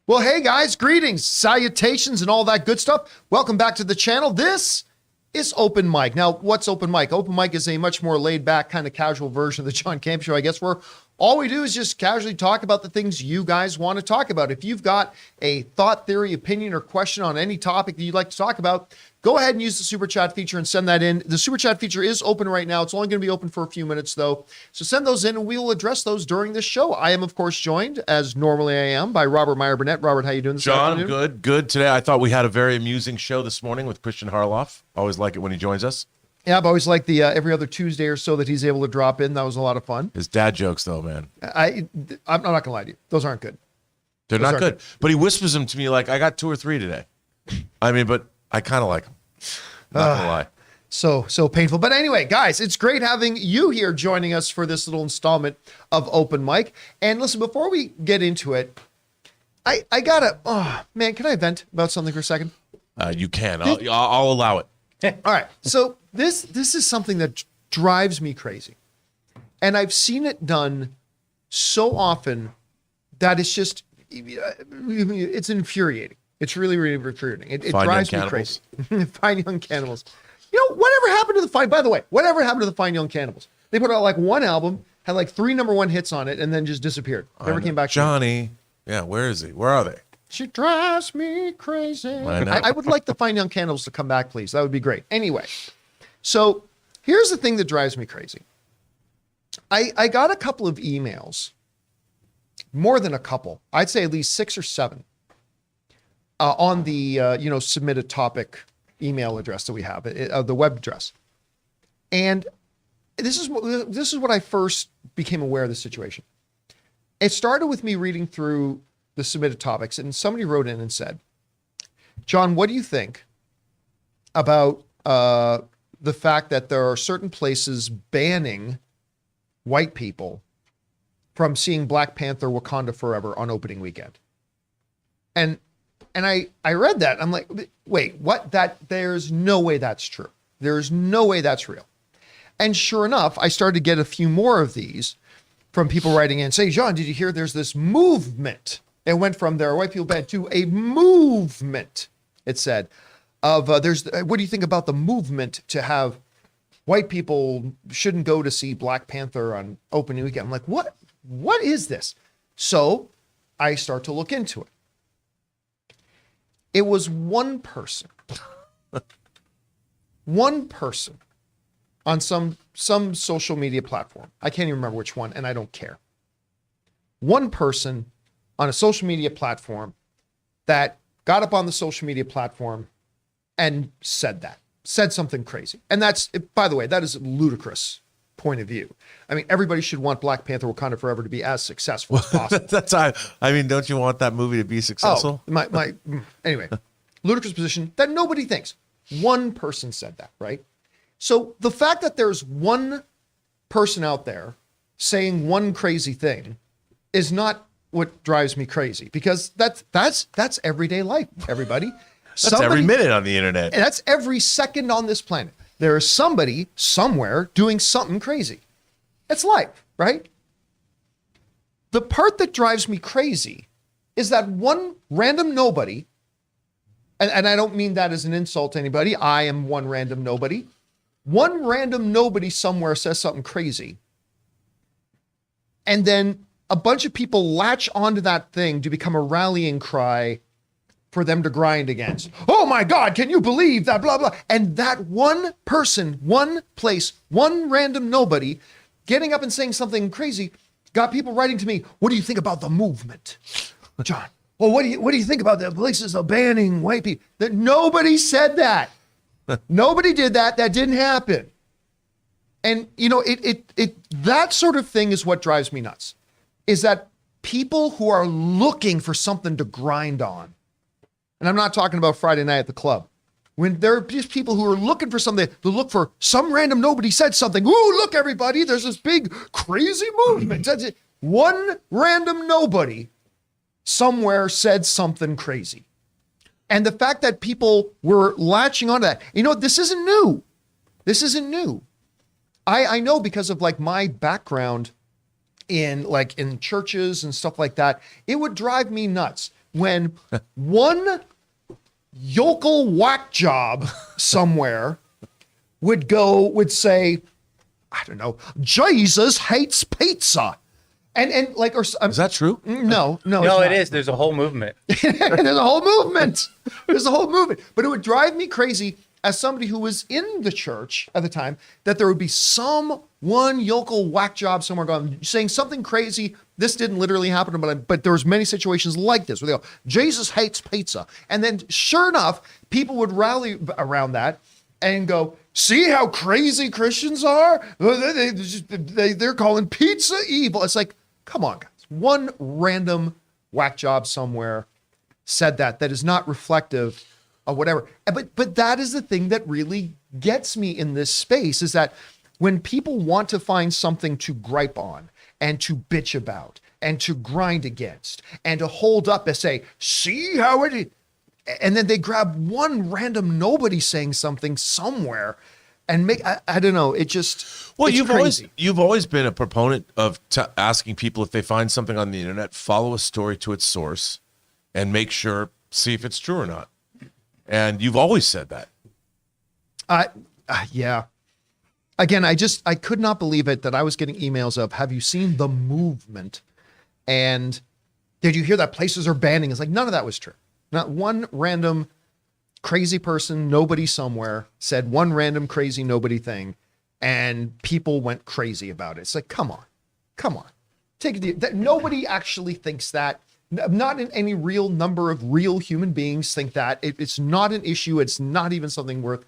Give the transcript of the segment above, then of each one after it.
Well, hey guys, greetings, salutations, and all that good stuff. Welcome back to the channel. This is Open Mic. Now, what's Open Mic? Open Mic is a much more laid back, kind of casual version of the John Campea Show, I guess, where all we do is just casually talk about the things you guys want to talk about. If you've got a thought, theory, opinion, or question on any topic that you'd like to talk about, go ahead and use the Super Chat feature and send that in. The Super Chat feature is open right now. It's only going to be open for a few minutes, though. So send those in, and we will address those during this show. I am, of course, joined, as normally I am, by Robert Meyer-Burnett. Robert, how you doing this afternoon? John, good. Today, I thought we had a very amusing show this morning with Christian Harloff. Always like it when he joins us. Yeah, I've always liked the every other Tuesday or so that he's able to drop in. That was a lot of fun. His dad jokes, though, man. I'm not going to lie to you. Those aren't good. They're not good. But he whispers them to me like, I got 2 or 3 today. I mean, but I kind of like them. Not gonna lie. So painful. But anyway, guys, it's great having you here joining us for this little installment of Open Mic. And listen, before we get into it, I gotta, man, can I vent about something for a second? You can. I'll allow it. All right. So this is something that drives me crazy. And I've seen it done so often that it's just, it's infuriating. It's really, really infuriating. It drives me crazy. Fine Young Cannibals. You know, whatever happened to the Fine, by the way, whatever happened to the Fine Young Cannibals? They put out like one album, had like 3 #1 hits on it, and then just disappeared. Never came back. Johnny. Yeah, where is he? Where are they? She drives me crazy. I would like the Fine Young Cannibals to come back, please. That would be great. Anyway, so here's the thing that drives me crazy. I got a couple of emails, more than a couple. I'd say at least 6 or 7. On the submit a topic email address that we have, the web address. And this is what I first became aware of the situation. It started with me reading through the submitted topics, and somebody wrote in and said, John, what do you think about the fact that there are certain places banning white people from seeing Black Panther Wakanda Forever on opening weekend? And I read that. I'm like, wait, what? There's no way that's true. There's no way that's real. And sure enough, I started to get a few more of these from people writing in and saying, John, did you hear there's this movement? It went from there are white people banned to a movement, it said, of what do you think about the movement to have white people shouldn't go to see Black Panther on opening weekend? I'm like, what is this? So I start to look into it. It was one person on some social media platform. I can't even remember which one, and I don't care. One person on a social media platform that got up on the social media platform and said something crazy. And that's, by the way, that is a ludicrous point of view. I mean, everybody should want Black Panther Wakanda Forever to be as successful as possible. I mean, don't you want that movie to be successful? Anyway, ludicrous position that nobody thinks. One person said that, right? So the fact that there's one person out there saying one crazy thing is not what drives me crazy, because that's everyday life, everybody. That's every minute on the internet. And that's every second on this planet. There is somebody somewhere doing something crazy. It's life, right? The part that drives me crazy is that one random nobody, and I don't mean that as an insult to anybody. I am one random nobody. One random nobody somewhere says something crazy. And then a bunch of people latch onto that thing to become a rallying cry for them to grind against. Oh my God, can you believe that, blah, blah. And that one person, one place, one random nobody getting up and saying something crazy got people writing to me, what do you think about the movement? John, well, what do you think about the places of banning white people? That nobody said that. Nobody did that. That didn't happen. And you know, that sort of thing is what drives me nuts, is that people who are looking for something to grind on, and I'm not talking about Friday night at the club, when there are just people who are looking for something, to look for some random nobody said something. Ooh, look, everybody, there's this big crazy movement. One random nobody somewhere said something crazy. And the fact that people were latching onto that, you know, this isn't new. This isn't new. I know because of like my background in churches and stuff like that, it would drive me nuts when one yokel whack job somewhere would say, I don't know, Jesus hates pizza. And like, or Is that true? no, No, it is. There's a whole movement. There's a whole movement. There's a whole movement. But it would drive me crazy as somebody who was in the church at the time, that there would be one yokel whack job somewhere going, saying something crazy. This didn't literally happen, but there was many situations like this where they go, Jesus hates pizza. And then sure enough, people would rally around that and go, see how crazy Christians are? They're calling pizza evil. It's like, come on, guys. One random whack job somewhere said that is not reflective of whatever. But that is the thing that really gets me in this space, is that when people want to find something to gripe on and to bitch about and to grind against and to hold up and say, see how it is, and then they grab one random nobody saying something somewhere and make, I don't know, it just, well, it's you've always been a proponent of asking people, if they find something on the internet, follow a story to its source and make sure, see if it's true or not. And you've always said that. Yeah. Again, I could not believe it that I was getting emails of, have you seen the movement? And did you hear that places are banning? It's like, none of that was true. Not one random crazy person, nobody somewhere said one random crazy nobody thing, and people went crazy about it. It's like, come on. That nobody actually thinks that. Not in any real number of real human beings think that. It's not an issue. It's not even something worth.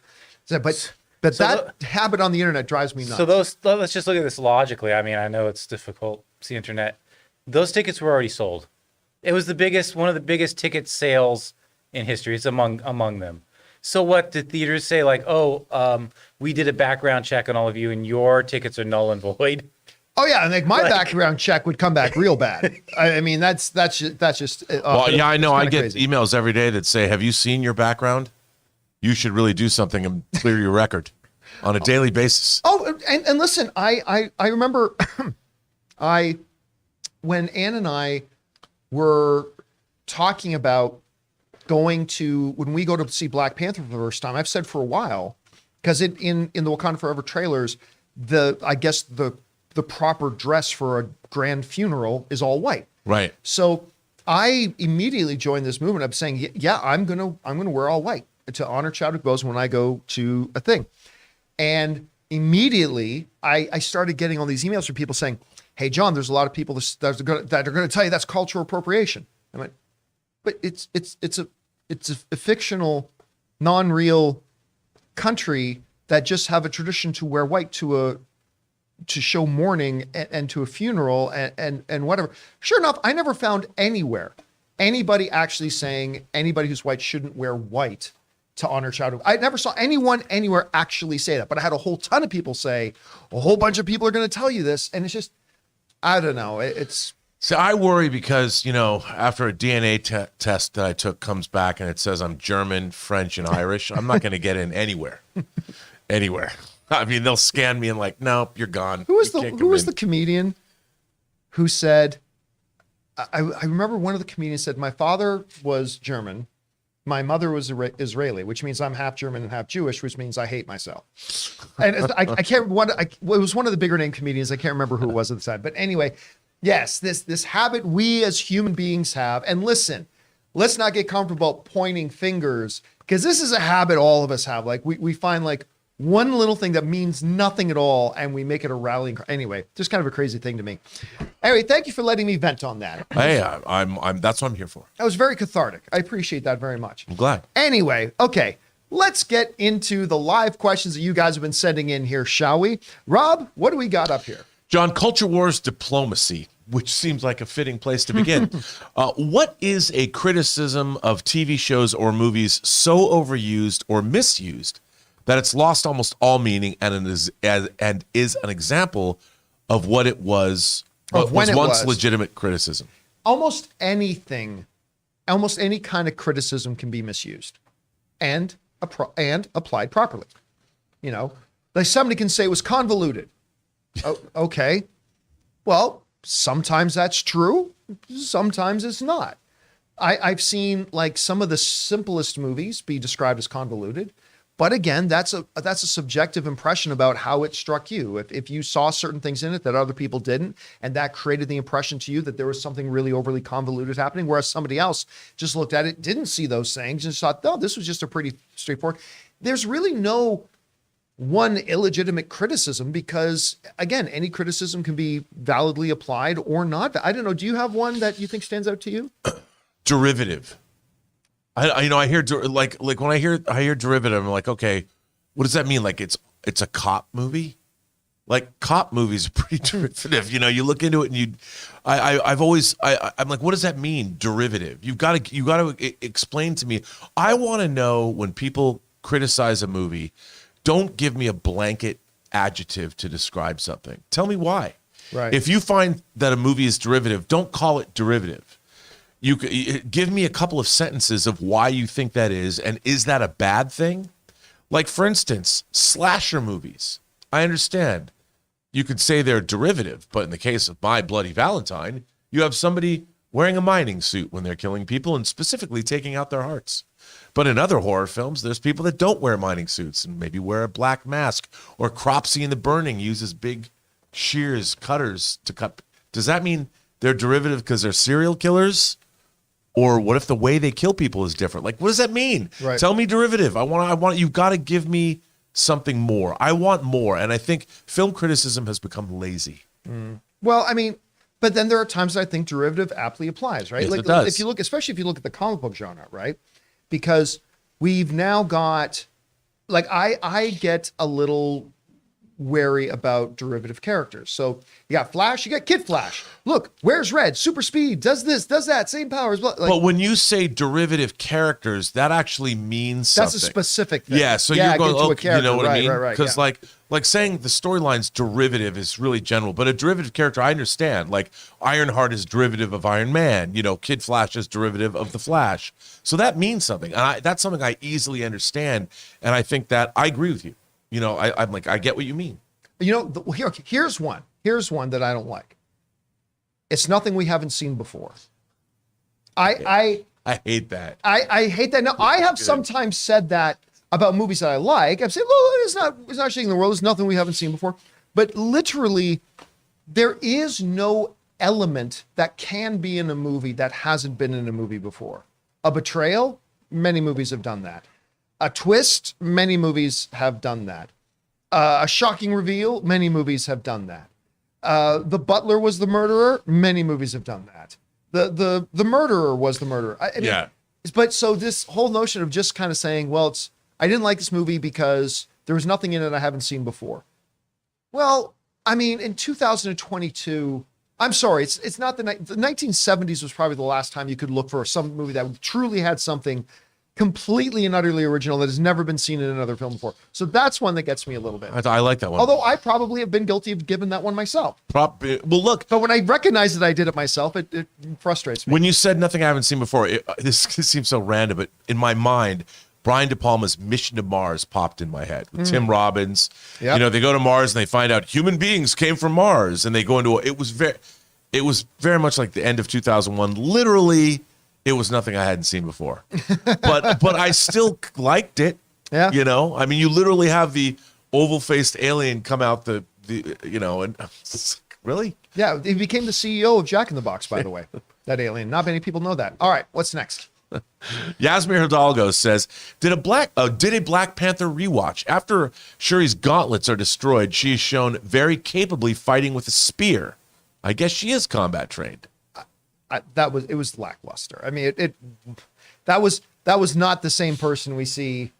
But that habit on the internet drives me nuts. So let's just look at this logically. I mean, I know it's difficult. It's the internet. Those tickets were already sold. It was one of the biggest ticket sales in history. It's among them. So what did theaters say? Like, we did a background check on all of you, and your tickets are null and void. Oh yeah, and like my background check would come back real bad. I mean, that's just. Well, yeah, I know. I get crazy. emails every day that say, "Have you seen your background? You should really do something and clear your record on a daily basis." Oh, and listen, I remember, when Ann and I were talking about when we go to see Black Panther for the first time. I've said for a while, because in the Wakanda Forever trailers, I guess the proper dress for a grand funeral is all white. Right. So I immediately joined this movement of saying, yeah, I'm gonna wear all white to honor Chadwick Boseman when I go to a thing. And immediately I started getting all these emails from people saying, hey, John, there's a lot of people that are going to tell you that's cultural appropriation. I went, but it's a fictional, non-real country that just have a tradition to wear white to show mourning and to a funeral and whatever. Sure enough, I never found anywhere anybody actually saying anybody who's white shouldn't wear white to honor Chadwick. I never saw anyone anywhere actually say that, but I had a whole ton of people say, a whole bunch of people are going to tell you this. And it's just, I don't know. So I worry because, after a DNA test that I took comes back and it says I'm German, French, and Irish, I'm not going to get in anywhere. Anywhere. I mean, they'll scan me and like, nope, you're gone. Who was the comedian who said, I remember one of the comedians said, my father was German. My mother was Israeli, which means I'm half German and half Jewish, which means I hate myself. And I can't, it was one of the bigger name comedians. I can't remember who it was at the time. But anyway, yes, this habit we as human beings have. And listen, let's not get comfortable pointing fingers, because this is a habit all of us have. Like we find like one little thing that means nothing at all, and we make it a rallying cry. Anyway, just kind of a crazy thing to me. Anyway, thank you for letting me vent on that. Hey, that's what I'm here for. That was very cathartic. I appreciate that very much. I'm glad. Anyway, okay, let's get into the live questions that you guys have been sending in here, shall we? Rob, what do we got up here? John, Culture Wars Diplomacy, which seems like a fitting place to begin. What is a criticism of TV shows or movies so overused or misused that it's lost almost all meaning and is an example of what it was, what was once legitimate criticism? Almost anything, almost any kind of criticism can be misused and applied properly. Like somebody can say it was convoluted. Oh, okay. Well, sometimes that's true. Sometimes it's not. I've seen like some of the simplest movies be described as convoluted. But again, that's a subjective impression about how it struck you. If you saw certain things in it that other people didn't, and that created the impression to you that there was something really overly convoluted happening, whereas somebody else just looked at it, didn't see those things, and just thought, no, this was just a pretty straightforward. There's really no one illegitimate criticism because, again, any criticism can be validly applied or not. I don't know. Do you have one that you think stands out to you? Derivative. I hear like when I hear derivative, I'm like, okay, what does that mean? Like it's a cop movie? Like cop movies are pretty derivative. You look into it and I'm like, what does that mean? Derivative. You got to explain to me. I want to know when people criticize a movie, don't give me a blanket adjective to describe something. Tell me why. Right. If you find that a movie is derivative, don't call it derivative. You give me a couple of sentences of why you think that is, and is that a bad thing? Like, for instance, slasher movies. I understand you could say they're derivative, but in the case of My Bloody Valentine, you have somebody wearing a mining suit when they're killing people and specifically taking out their hearts. But in other horror films, there's people that don't wear mining suits and maybe wear a black mask, or Cropsy in The Burning uses big shears, cutters to cut. Does that mean they're derivative because they're serial killers? Or what if the way they kill people is different? Like, what does that mean? Right. Tell me derivative. I want. You've got to give me something more. I want more. And I think film criticism has become lazy. Well, I mean, but then there are times that I think derivative aptly applies, right? Yes, like it does. If you look, especially if you look at the comic book genre, right? Because we've now got, like, I get a little wary about derivative characters. So you got Flash, you got Kid Flash. Look, wears red, super speed, does this, does that, same powers. Like, but when you say derivative characters, that actually means something. That's a specific thing. Yeah, so you're going, to a character. You know what I mean? Right. Because like saying the storyline's derivative is really general, but a derivative character, I understand. Like Ironheart is derivative of Iron Man. Kid Flash is derivative of the Flash. So that means something. And that's something I easily understand. And I think that I agree with you. I'm like, I get what you mean. Here's one that I don't like. It's nothing we haven't seen before. I hate that. I hate that. Now, I have sometimes said that about movies that I like. I've said, well, it's not shaking the world. It's nothing we haven't seen before. But literally, there is no element that can be in a movie that hasn't been in a movie before. A betrayal, many movies have done that. A twist, many movies have done that. A shocking reveal, many movies have done that. The butler was the murderer, many movies have done that. The murderer was the murderer. Yeah. But so this whole notion of just kind of saying, well, I didn't like this movie because there was nothing in it I haven't seen before. Well, I mean, in 2022, I'm sorry, it's not the 1970s was probably the last time you could look for some movie that truly had something completely and utterly original that has never been seen in another film before. So that's one that gets me a little bit. I like that one. Although I probably have been guilty of giving that one myself. Well, look. But when I recognize that I did it myself, it frustrates me. When you said nothing I haven't seen before, this seems so random, but in my mind, Brian De Palma's Mission to Mars popped in my head with Tim Robbins. Yep. They go to Mars and they find out human beings came from Mars, and they go into it was very much like the end of 2001. Literally, it was nothing I hadn't seen before, but I still liked it. Yeah. You literally have the oval-faced alien come out and really? Yeah. He became the CEO of Jack in the Box, by the way, that alien. Not many people know that. All right. What's next? Yasmir Hidalgo says, did a Black Panther rewatch. After Shuri's gauntlets are destroyed, she is shown very capably fighting with a spear. I guess she is combat trained. It was lackluster. I mean, that was not the same person we see.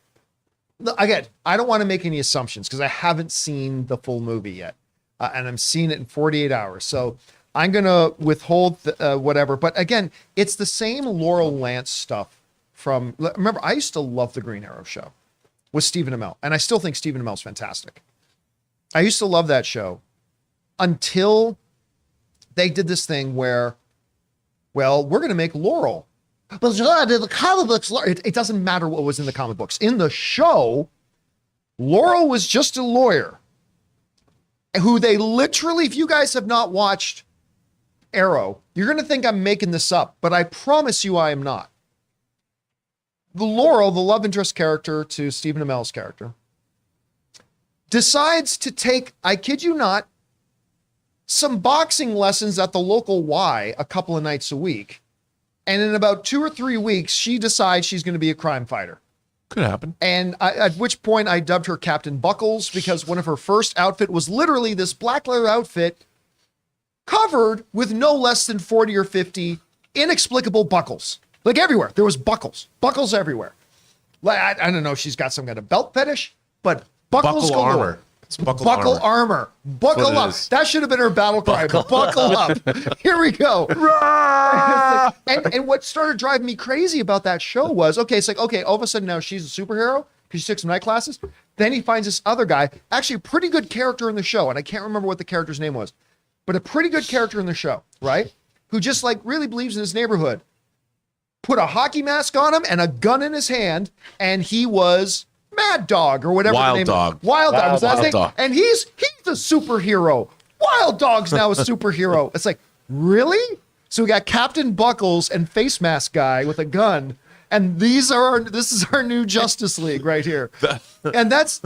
Again, I don't want to make any assumptions because I haven't seen the full movie yet, and I'm seeing it in 48 hours. So I'm gonna withhold whatever. But again, it's the same Laurel Lance stuff from. Remember, I used to love the Green Arrow show with Stephen Amell, and I still think Stephen Amell's fantastic. I used to love that show until they did this thing where, well, we're going to make Laurel. But the comic books, it doesn't matter what was in the comic books. In the show, Laurel was just a lawyer who they literally, if you guys have not watched arrow. You're going to think I'm making this up, but I promise you I am not. The Laurel, the love interest character to Stephen Amell's character, decides to take, I kid you not, some boxing lessons at the local Y a couple of nights a week. And in about 2 or 3 weeks, she decides she's going to be a crime fighter. Could happen. And at which point I dubbed her Captain Buckles, because one of her first outfit was literally this black leather outfit covered with no less than 40 or 50 inexplicable buckles. Like everywhere. There was buckles everywhere. Like, I don't know if she's got some kind of belt fetish, but buckles Buckle galore. armor. It's buckle armor. Buckle up. That should have been her battle cry. Buckle up. Here we go. and what started driving me crazy about that show was, okay, it's like, okay, all of a sudden now she's a superhero because she took some night classes. Then he finds this other guy, actually a pretty good character in the show, and I can't remember what the character's name was, but a pretty good character in the show, right? Who just like really believes in his neighborhood. Put a hockey mask on him and a gun in his hand, and he was Mad Dog or whatever the name Dog. was. Wild Dog was that Wild thing. Dog. And he's a superhero. Wild Dog's now a superhero. It's like, really? So we got Captain Buckles and Face Mask Guy with a gun, and this is our new Justice League right here. And that's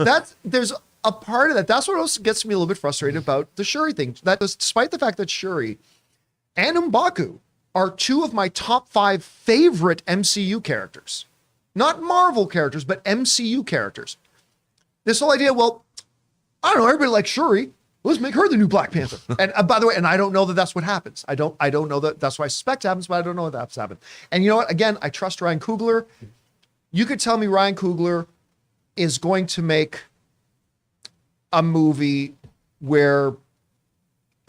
there's a part of that. That's what also gets me a little bit frustrated about the Shuri thing. That despite the fact that Shuri and M'Baku are 2 of my top 5 favorite MCU characters. Not Marvel characters, but MCU characters. This whole idea, well, I don't know, everybody likes Shuri. Let's make her the new Black Panther. And by the way, and I don't know that that's what happens. I don't know that that's what I suspect happens, but I don't know what that's happened. And you know what? Again, I trust Ryan Coogler. You could tell me Ryan Coogler is going to make a movie where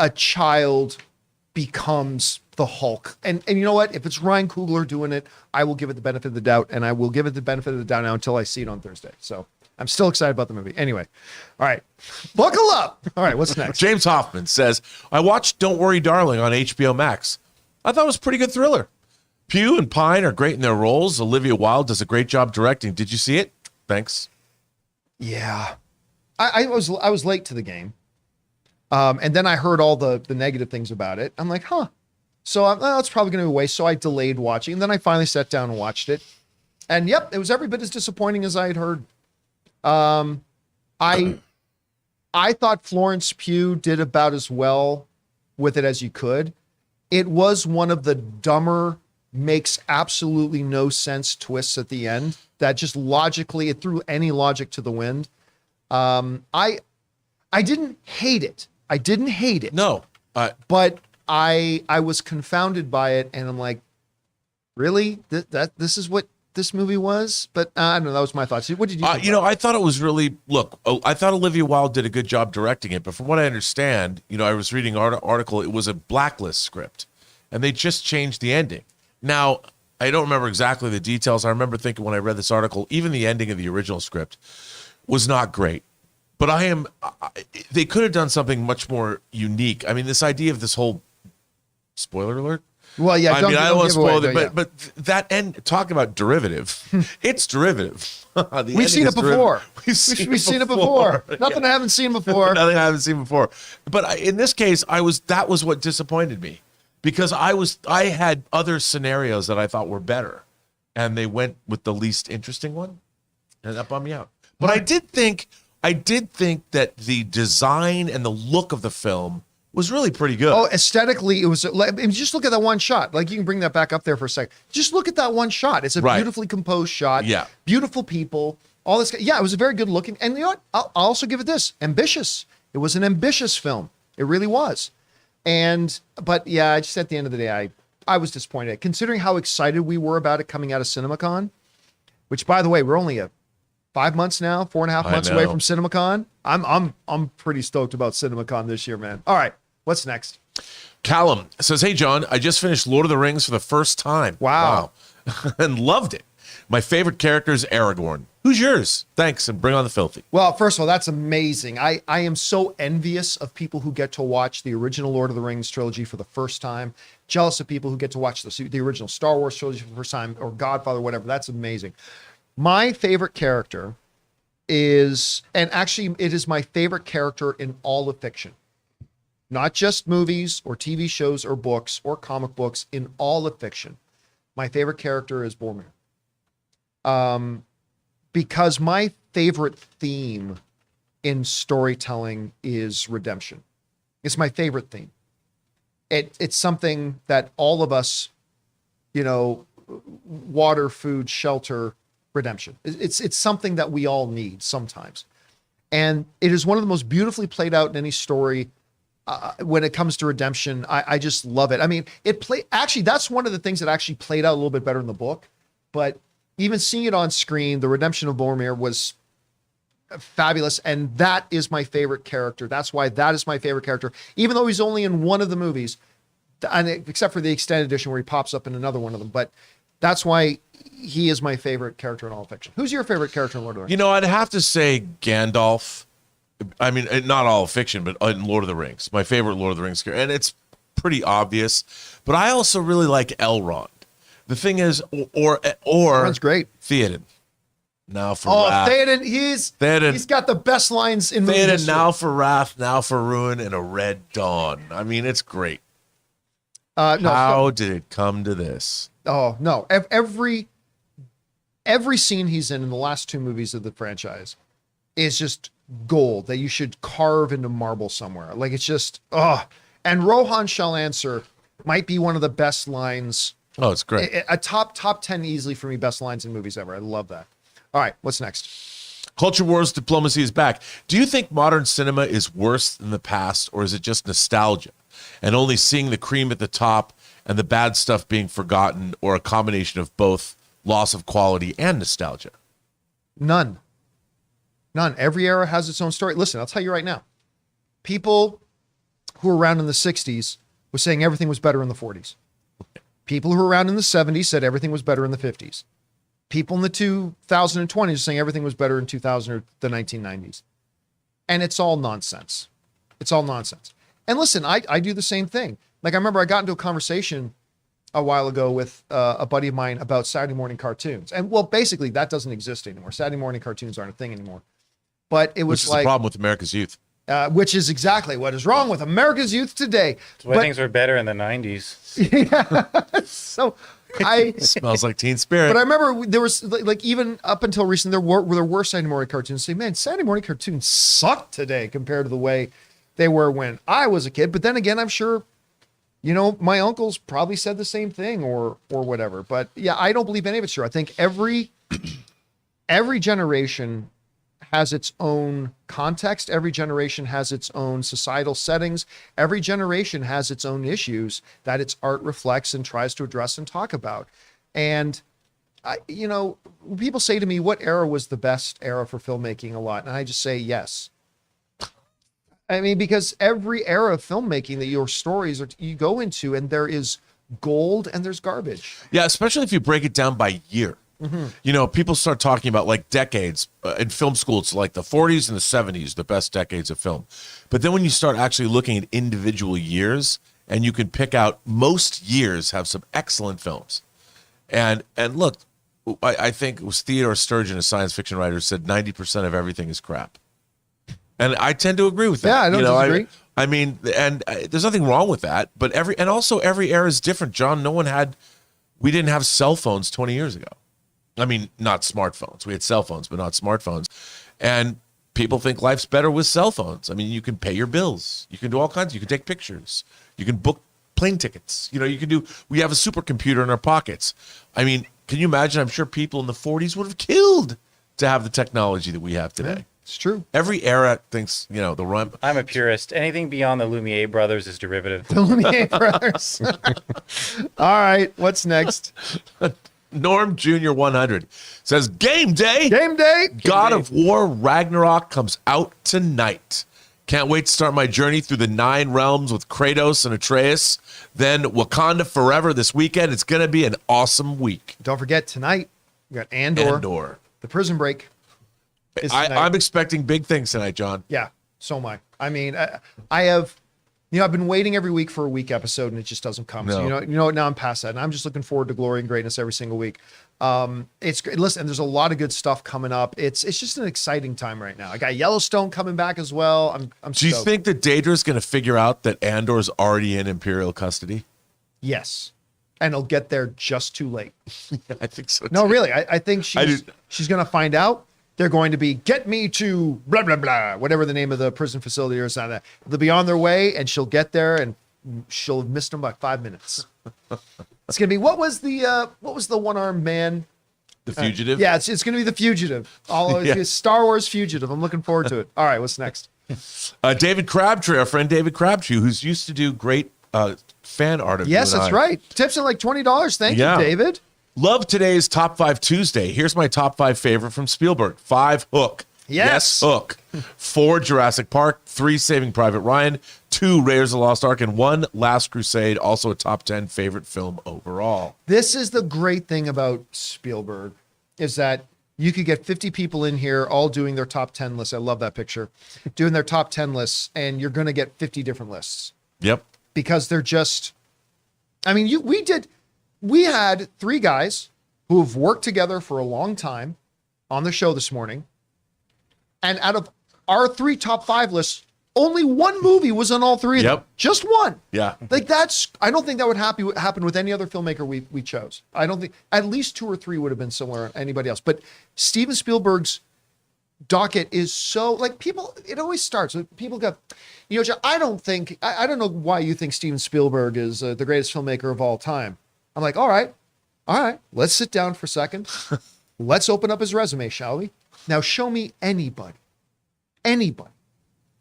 a child becomes the Hulk. And you know what? If it's Ryan Coogler doing it, I will give it the benefit of the doubt, and I will give it the benefit of the doubt now until I see it on Thursday. So I'm still excited about the movie. Anyway, all right, buckle up. All right, what's next? James Hoffman says, I watched Don't Worry Darling on HBO Max. I thought it was a pretty good thriller. Pugh and Pine are great in their roles. Olivia Wilde does a great job directing. Did you see it? Thanks. Yeah, I was late to the game. And then I heard all the negative things about it. I'm like, huh. So it's probably going to be a waste. So I delayed watching. And then I finally sat down and watched it. And yep, it was every bit as disappointing as I had heard. I thought Florence Pugh did about as well with it as you could. It was one of the dumber, makes absolutely no sense twists at the end that just logically, it threw any logic to the wind. I didn't hate it. I didn't hate it. No. But I was confounded by it, and I'm like, really? This is what this movie was? But I don't know. That was my thoughts. What did you think? I thought it was really, I thought Olivia Wilde did a good job directing it, but from what I understand, I was reading an article, it was a Blacklist script, and they just changed the ending. Now, I don't remember exactly the details. I remember thinking when I read this article, even the ending of the original script was not great. But they could have done something much more unique. I mean, this idea of this whole, spoiler alert? Well, yeah, I don't want to spoil it, yeah. but that end, talk about derivative. It's derivative. We've seen it before. We've seen it before. Nothing I haven't seen before. Nothing I haven't seen before. But in this case, that was what disappointed me, because I had other scenarios that I thought were better, and they went with the least interesting one, and that bummed me out. But I did think that the design and the look of the film was really pretty good. Oh, aesthetically, it was like, just look at that one shot. Like, you can bring that back up there for a second. Just look at that one shot. It's a beautifully composed shot. Yeah. Beautiful people. All this. Yeah, it was a very good looking. And you know what? I'll also give it this. Ambitious. It was an ambitious film. It really was. But yeah, just at the end of the day, I was disappointed. Considering how excited we were about it coming out of CinemaCon, which, by the way, we're only 5 months now, 4.5 months away from CinemaCon. I'm pretty stoked about CinemaCon this year, man. All right, what's next? Callum says, hey, John, I just finished Lord of the Rings for the first time. Wow. And loved it. My favorite character is Aragorn. Who's yours? Thanks, and bring on the filthy. Well, first of all, that's amazing. I am so envious of people who get to watch the original Lord of the Rings trilogy for the first time. Jealous of people who get to watch the original Star Wars trilogy for the first time, or Godfather, whatever. That's amazing. My favorite character is, and actually it is my favorite character in all of fiction. not just movies or TV shows or books or comic books, in all of fiction, my favorite character is Boromir. Because my favorite theme in storytelling is redemption. It's my favorite theme. It's something that all of us, water, food, shelter, redemption. It's something that we all need sometimes. And it is one of the most beautifully played out in any story when it comes to redemption. I just love it. I mean, actually, that's one of the things that actually played out a little bit better in the book. But even seeing it on screen, the redemption of Boromir was fabulous. And that is my favorite character. That's why that is my favorite character, even though he's only in one of the movies, except for the extended edition where he pops up in another one of them. But that's why he is my favorite character in all fiction. Who's your favorite character in Lord of the Rings? I'd have to say Gandalf. I mean, not all fiction, but in Lord of the Rings. My favorite Lord of the Rings character. And it's pretty obvious. But I also really like Elrond. The thing is, or Elrond's great. Theoden. Now for wrath. Theoden, he's got the best lines in movie Theoden, history. now for wrath, now for ruin, and a red dawn. I mean, it's great. How did it come to this? Oh no! Every scene he's in the last two movies of the franchise is just gold that you should carve into marble somewhere. Like, it's just And Rohan shall answer might be one of the best lines. Oh, it's great. A top 10 easily for me, best lines in movies ever. I love that. All right, what's next? Culture Wars Diplomacy is back. Do you think modern cinema is worse than the past, or is it just nostalgia and only seeing the cream at the top and the bad stuff being forgotten, or a combination of both loss of quality and nostalgia? None. Every era has its own story. Listen, I'll tell you right now. People who were around in the 60s were saying everything was better in the 40s. People who were around in the 70s said everything was better in the 50s. People in the 2020s are saying everything was better in 2000 or the 1990s. And it's all nonsense. It's all nonsense. And listen, I do the same thing. Like, I remember I got into a conversation a while ago with a buddy of mine about Saturday morning cartoons. And well, basically that doesn't exist anymore. Saturday morning cartoons aren't a thing anymore. But it was Which is the problem with America's youth. Which is exactly what is wrong with America's youth today. That's why things were better in the 90s. Yeah. So Smells like Teen Spirit. But I remember there was, like, even up until recently, there were Saturday morning cartoons. Say, man, Saturday morning cartoons suck today compared to the way they were when I was a kid. But then again, I'm sure, my uncles probably said the same thing or whatever. But yeah, I don't believe any of it's true. I think every generation has its own context. Every generation has its own societal settings. Every generation has its own issues that its art reflects and tries to address and talk about. And people say to me, what era was the best era for filmmaking a lot? And I just say, yes. I mean, because every era of filmmaking that your stories you go into, and there is gold and there's garbage. Yeah, especially if you break it down by year. Mm-hmm. People start talking about like decades in film school. It's like the 40s and the 70s, the best decades of film. But then when you start actually looking at individual years, and you can pick out, most years have some excellent films. And look, I think it was Theodore Sturgeon, a science fiction writer, said 90% of everything is crap. And I tend to agree with that. Yeah, I don't disagree. I mean, and there's nothing wrong with that. But every era is different. John, we didn't have cell phones 20 years ago. I mean, not smartphones. We had cell phones, but not smartphones. And people think life's better with cell phones. I mean, you can pay your bills. You can do all kinds. You can take pictures. You can book plane tickets. We have a supercomputer in our pockets. I mean, can you imagine? I'm sure people in the 40s would have killed to have the technology that we have today. Yeah, it's true. Every era thinks, the run. I'm a purist. Anything beyond the Lumiere brothers is derivative. The Lumiere brothers. All right, what's next? Norm Jr. 100 says, Game day. God of War Ragnarok comes out tonight. Can't wait to start my journey through the 9 realms with Kratos and Atreus. Then Wakanda Forever this weekend. It's going to be an awesome week. Don't forget, tonight, we got Andor. The Prison Break. I'm expecting big things tonight, John. Yeah, so am I. I mean, I have I've been waiting every week for a week episode and it just doesn't come. No. So, now I'm past that. And I'm just looking forward to glory and greatness every single week. It's great. Listen, there's a lot of good stuff coming up. It's just an exciting time right now. I got Yellowstone coming back as well. I'm Do you stoked. think that Daedra's going to figure out that Andor's already in Imperial custody? Yes. And he'll get there just too late. I think so. No, too. really. I think do- she's going to find out. They're going to be, get me to blah, blah, blah, whatever the name of the prison facility is. That. They'll be on their way and she'll get there and she'll have missed them by 5 minutes. It's going to be, what was the one-armed man? The Fugitive? Yeah, it's going to be The Fugitive. Yeah. Star Wars Fugitive. I'm looking forward to it. All right, what's next? David Crabtree, our friend David Crabtree, who's used to do great fan art of you Yes, and that's I. right. Tips at like $20. Thank Yeah. you, David. Love today's Top 5 Tuesday. Here's my top 5 favorite from Spielberg. 5, Hook. Yes. Hook. 4, Jurassic Park. 3, Saving Private Ryan. 2, Raiders of the Lost Ark. And 1, Last Crusade, also a top 10 favorite film overall. This is the great thing about Spielberg is that you could get 50 people in here all doing their top 10 lists. I love that picture. Doing their top 10 lists, and you're going to get 50 different lists Yep. because they're just, I mean, we had 3 guys who have worked together for a long time on the show this morning. And out of our 3 top 5 lists, only 1 movie was on all 3 of them. Yep. Just 1. Yeah. Like I don't think that would happen with any other filmmaker we chose. I don't think at least 2 or 3 would have been similar to anybody else. But Steven Spielberg's docket is so like people, it always starts with people go, John, I don't know why you think Steven Spielberg is the greatest filmmaker of all time. I'm like, all right, let's sit down for a second. Let's open up his resume, shall we? Now show me anybody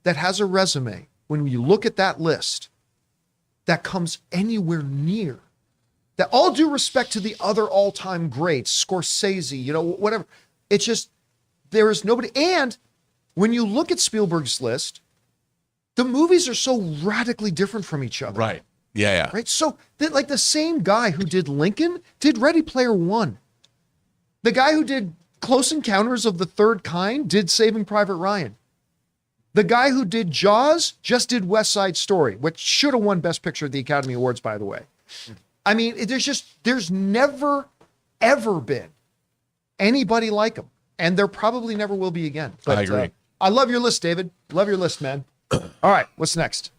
that has a resume, when you look at that list, that comes anywhere near, that all due respect to the other all-time greats, Scorsese, whatever. It's just, there is nobody. And when you look at Spielberg's list, the movies are so radically different from each other. Right. Yeah. Right? So, like the same guy who did Lincoln did Ready Player One. The guy who did Close Encounters of the Third Kind did Saving Private Ryan. The guy who did Jaws just did West Side Story, which should have won Best Picture at the Academy Awards, by the way. I mean, there's never, ever been anybody like him. And there probably never will be again. But, I agree. I love your list, David. Love your list, man. All right, what's next?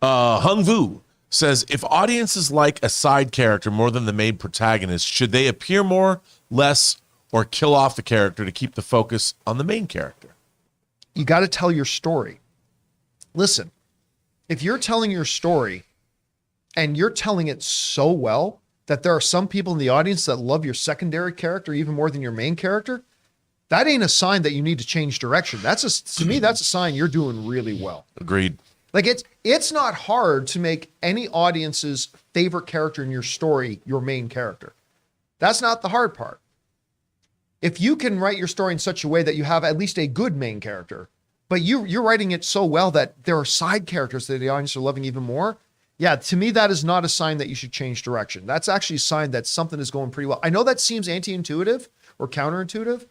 Hung Vu says, if audiences like a side character more than the main protagonist, should they appear more, less, or kill off the character to keep the focus on the main character? You got to tell your story. Listen, if you're telling your story and you're telling it so well that there are some people in the audience that love your secondary character even more than your main character, that ain't a sign that you need to change direction. To me, that's a sign you're doing really well. Agreed. Like it's not hard to make any audience's favorite character in your story your main character. That's not the hard part. If you can write your story in such a way that you have at least a good main character, but you're writing it so well that there are side characters that the audience are loving even more, yeah, to me, that is not a sign that you should change direction. That's actually a sign that something is going pretty well. I know that seems anti-intuitive or counterintuitive,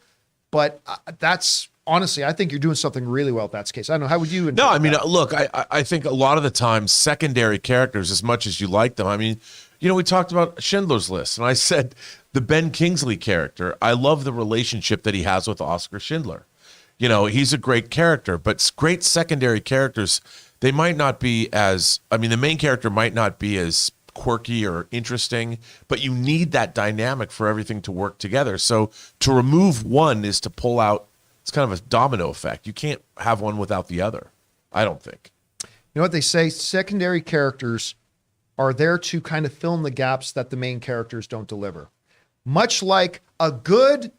but that's honestly, I think you're doing something really well if that's the case. I don't know. How would you? No, I mean, that? look, I think a lot of the time, secondary characters, as much as you like them, I mean, we talked about Schindler's List, and I said the Ben Kingsley character, I love the relationship that he has with Oscar Schindler. He's a great character, but great secondary characters, they might not be the main character might not be as quirky or interesting, but you need that dynamic for everything to work together. So to remove one is to pull out, it's kind of a domino effect. You can't have one without the other, I don't think. You know what they say? Secondary characters are there to kind of fill in the gaps that the main characters don't deliver. Much like a good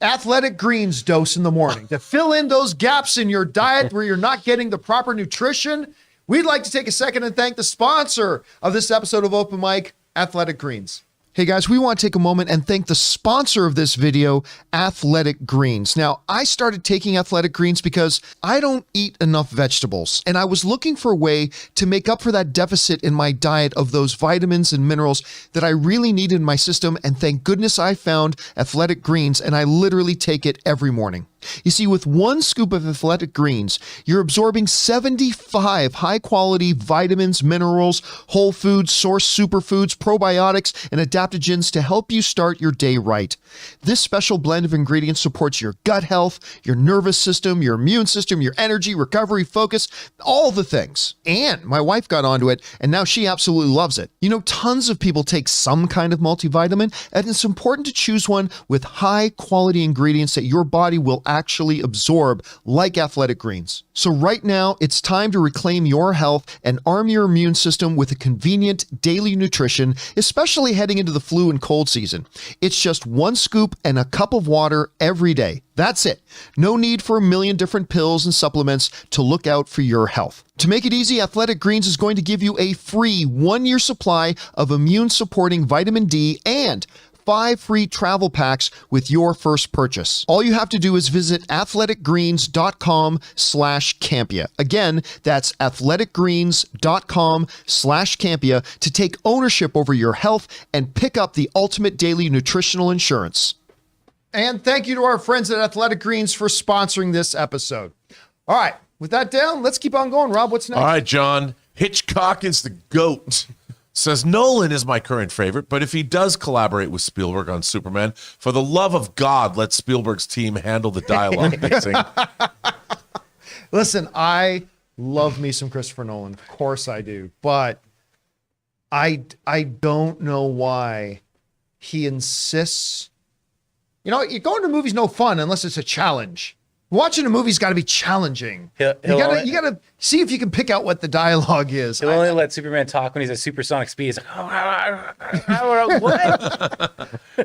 athletic greens dose in the morning to fill in those gaps in your diet where you're not getting the proper nutrition. We'd like to take a second and thank the sponsor of this episode of Open Mic, Athletic Greens. Hey guys, we want to take a moment and thank the sponsor of this video, Athletic Greens. Now, I started taking Athletic Greens because I don't eat enough vegetables, and I was looking for a way to make up for that deficit in my diet of those vitamins and minerals that I really need in my system, and thank goodness I found Athletic Greens, and I literally take it every morning. You see, with one scoop of Athletic Greens, you're absorbing 75 high-quality vitamins, minerals, whole foods, source superfoods, probiotics, and adaptogens to help you start your day right. This special blend of ingredients supports your gut health, your nervous system, your immune system, your energy, recovery, focus, all the things. And my wife got onto it, and now she absolutely loves it. You know, tons of people take some kind of multivitamin, and it's important to choose one with high-quality ingredients that your body will actually absorb, like Athletic Greens. So right now, it's time to reclaim your health and arm your immune system with a convenient daily nutrition, especially heading into the flu and cold season. It's just one scoop and a cup of water every day. That's it. No need for a million different pills and supplements to look out for your health. To make it easy, Athletic Greens is going to give you a free 1-year supply of immune-supporting vitamin D and 5 free travel packs with your first purchase. All you have to do is visit athleticgreens.com/Campea. Again, that's athleticgreens.com/Campea to take ownership over your health and pick up the ultimate daily nutritional insurance. And thank you to our friends at Athletic Greens for sponsoring this episode. All right, with that down, let's keep on going. Rob, what's next? All right, John. Hitchcock is the GOAT. Says Nolan is my current favorite, but if he does collaborate with Spielberg on Superman, for the love of God, let Spielberg's team handle the dialogue mixing. Listen, I love me some Christopher Nolan. Of course I do. But I don't know why he insists. You know, going to movies no fun unless it's a challenge. Watching a movie's got to be challenging. You gotta see if you can pick out what the dialogue is. He'll only let Superman talk when he's at supersonic speed. He's like,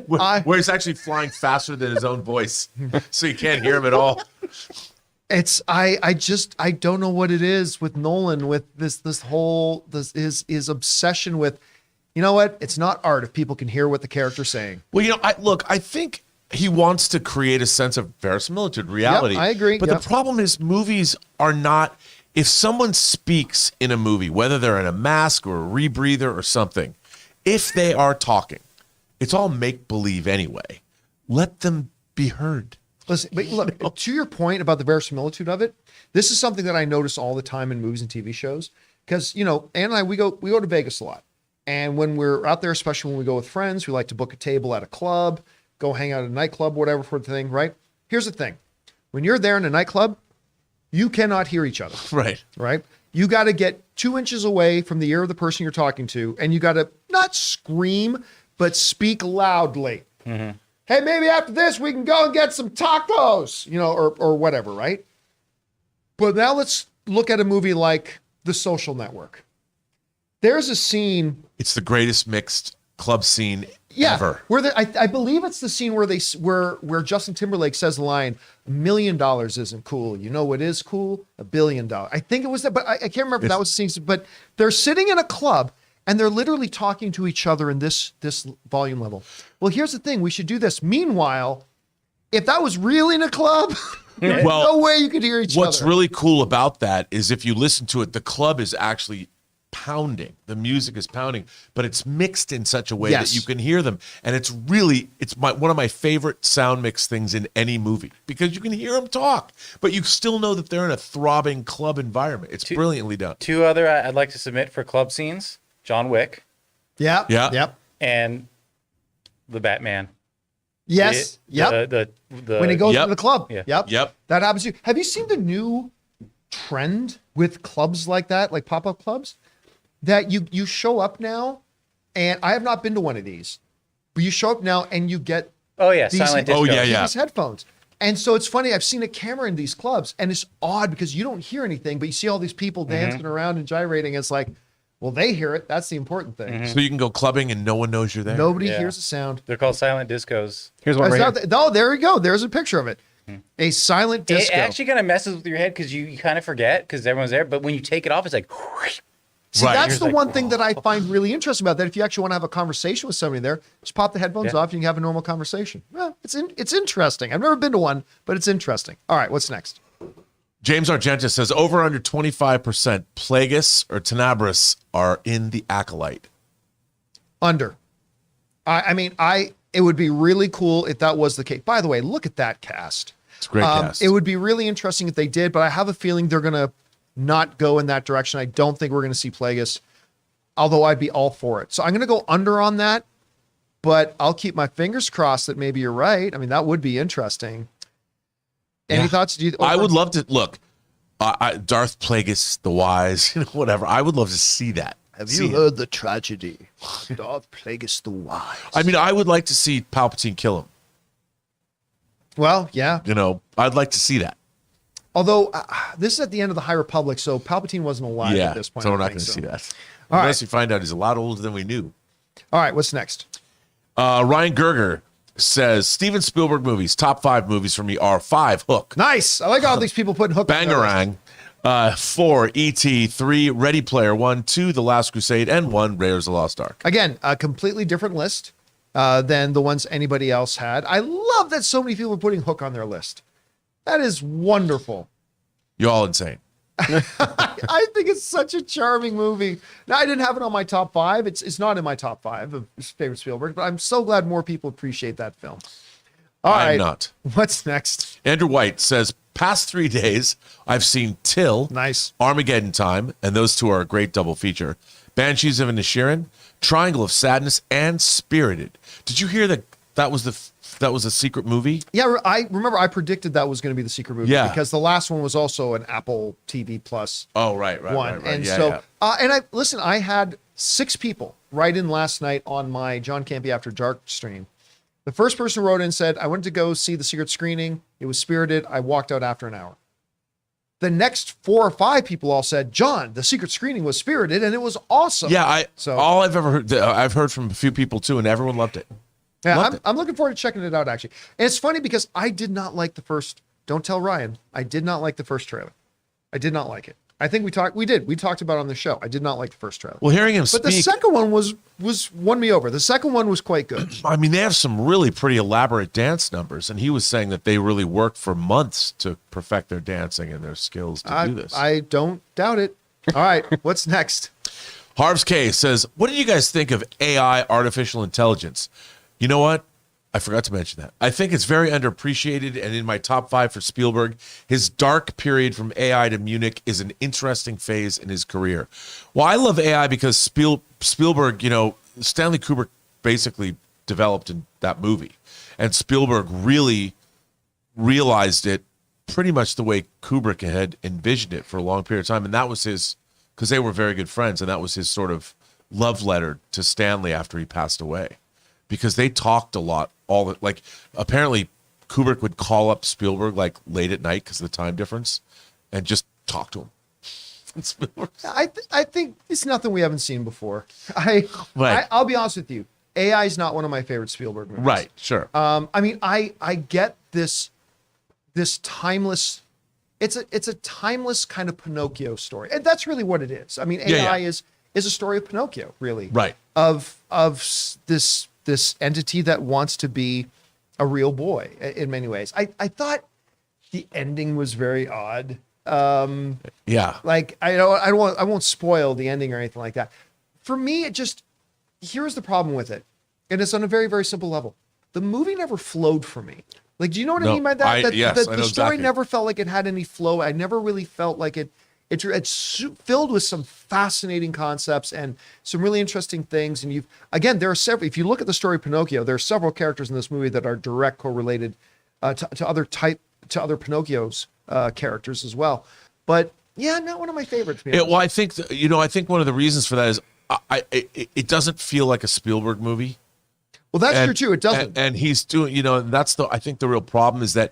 what? Where he's actually flying faster than his own voice, so you can't hear him at all. It's I don't know what it is with Nolan, with his obsession with, you know what? It's not art if people can hear what the character's saying. Well, you know, I think he wants to create a sense of verisimilitude, reality. Yep, I agree. But the problem is movies are not, if someone speaks in a movie, whether they're in a mask or a rebreather or something, if they are talking, it's all make-believe anyway. Let them be heard. Listen, but look, to your point about the verisimilitude of it, this is something that I notice all the time in movies and TV shows. Because, you know, Ann and I, we go to Vegas a lot. And when we're out there, especially when we go with friends, we like to book a table at a club, go hang out at a nightclub, whatever for the thing, right? Here's the thing. When you're there in a nightclub, you cannot hear each other. Right. Right? You got to get 2 inches away from the ear of the person you're talking to, and you got to not scream, but speak loudly. Mm-hmm. Hey, maybe after this, we can go and get some tacos, you know, or whatever, right? But now let's look at a movie like The Social Network. There's a scene. It's the greatest mixed club scene ever. Where I believe it's the scene where where Justin Timberlake says the line, $1 million isn't cool. You know what is cool? $1 billion. I think it was that, but I can't remember if that was the scene. But they're sitting in a club and they're literally talking to each other in this volume level. Well, here's the thing. We should do this. Meanwhile, if that was really in a club, there's no way you could hear each other. What's really cool about that is if you listen to it, the club is actually pounding. The music is pounding, but it's mixed in such a way that you can hear them. And it's one of my favorite sound mix things in any movie, because you can hear them talk, but you still know that they're in a throbbing club environment. It's brilliantly done. 2 other I'd like to submit for club scenes: John Wick. Yeah. Yep. And the Batman. Yes. The when he goes to the club. Yeah. Yep. That happens to you. Have you seen the new trend with clubs like that, like pop-up clubs? That you show up now, and I have not been to one of these, but you show up now and you get silent disco. These headphones. And so it's funny, I've seen a camera in these clubs, and it's odd because you don't hear anything, but you see all these people dancing around and gyrating. It's like, well, they hear it. That's the important thing. Mm-hmm. So you can go clubbing and no one knows you're there. Nobody hears the sound. They're called silent discos. Here's one right here. Oh, there we go. There's a picture of it. A silent disco. It actually kind of messes with your head because you kind of forget because everyone's there. But when you take it off, it's like... See, that's the one thing that I find really interesting about that. If you actually want to have a conversation with somebody there, just pop the headphones off and you can have a normal conversation. Well, it's interesting. I've never been to one, but it's interesting. All right, what's next? James Argenta says over under 25% Plagueis or Tenebris are in the Acolyte. Under. I mean, it would be really cool if that was the case. By the way, look at that cast. It's a great cast. It would be really interesting if they did, but I have a feeling they're going to not go in that direction. I don't think we're going to see Plagueis, although I'd be all for it. So I'm going to go under on that, but I'll keep my fingers crossed that maybe you're right. I mean, that would be interesting. Any thoughts? I would love to look. Darth Plagueis the Wise, whatever. I would love to see that. Have you heard the tragedy? Darth Plagueis the Wise. I mean, I would like to see Palpatine kill him. Well, yeah. I'd like to see that. Although this is at the end of the High Republic, so Palpatine wasn't alive at this point. So we're not going to see that. All Unless right. we find out he's a lot older than we knew. All right, what's next? Ryan Gerger says Steven Spielberg movies, top 5 movies for me are 5, Hook. Nice. I like all these people putting Hook on their list. Bangarang. 4, E.T., 3, Ready Player 1, 2, The Last Crusade, and 1, Raiders of the Lost Ark. Again, a completely different list than the ones anybody else had. I love that so many people are putting Hook on their list. That is wonderful. You're all insane. I think it's such a charming movie. Now, I didn't have it on my top 5. It's not in my top 5 of favorite Spielberg, but I'm so glad more people appreciate that film. All right. I'm not. What's next? Andrew White says, past 3 days, I've seen Till, Nice. Armageddon Time, and those 2 are a great double feature. Banshees of Inisherin, Triangle of Sadness, and Spirited. Did you hear that was a secret movie? Yeah, I remember I predicted that was going to be the secret movie because the last one was also an Apple TV Plus Oh, right. one. Right. And Yeah, so, yeah. and I had 6 people write in last night on my John Campea After Dark stream. The first person who wrote in said, I went to go see the secret screening. It was Spirited. I walked out after an hour. The next 4 or 5 people all said, John, the secret screening was Spirited and it was awesome. Yeah, all I've ever heard, I've heard from a few people too, and everyone loved it. Yeah, I'm looking forward to checking it out, actually. And it's funny because I did not like the first, don't tell Ryan, I did not like the first trailer. I did not like it. I think we talked about it on the show. I did not like the first trailer. Well, hearing him speak. But the second one was won me over. The second one was quite good. I mean, they have some really pretty elaborate dance numbers, and he was saying that they really worked for months to perfect their dancing and their skills to do this. I don't doubt it. All right, what's next? Harv's K says, what do you guys think of AI, artificial intelligence? You know what? I forgot to mention that. I think it's very underappreciated, and in my top 5 for Spielberg, his dark period from AI to Munich is an interesting phase in his career. Well, I love AI because Spielberg, Stanley Kubrick basically developed in that movie, and Spielberg really realized it pretty much the way Kubrick had envisioned it for a long period of time, and that was his, because they were very good friends, and that was his sort of love letter to Stanley after he passed away. Because they talked a lot, apparently Kubrick would call up Spielberg like late at night because of the time difference and just talk to him. I think it's nothing we haven't seen before. Right. I'll be honest with you. AI is not one of my favorite Spielberg movies. Right, sure. I mean, I get this timeless. It's a timeless kind of Pinocchio story, and that's really what it is. I mean, AI is a story of Pinocchio, really. Right. Of this entity that wants to be a real boy in many ways. I thought the ending was very odd. Yeah. Like I won't spoil the ending or anything like that. For me, here's the problem with it. And it's on a very, very simple level. The movie never flowed for me. Like, do you know what I mean by that? Yes, the story never felt like it had any flow. I never really felt like it's filled with some fascinating concepts and some really interesting things. And there are several, if you look at the story of Pinocchio, there are several characters in this movie that are direct correlated to other Pinocchio's characters as well. But yeah, not one of my favorites. Well, I think, I think one of the reasons for that is it doesn't feel like a Spielberg movie. Well, that's true too. It doesn't. And he's doing, I think the real problem is that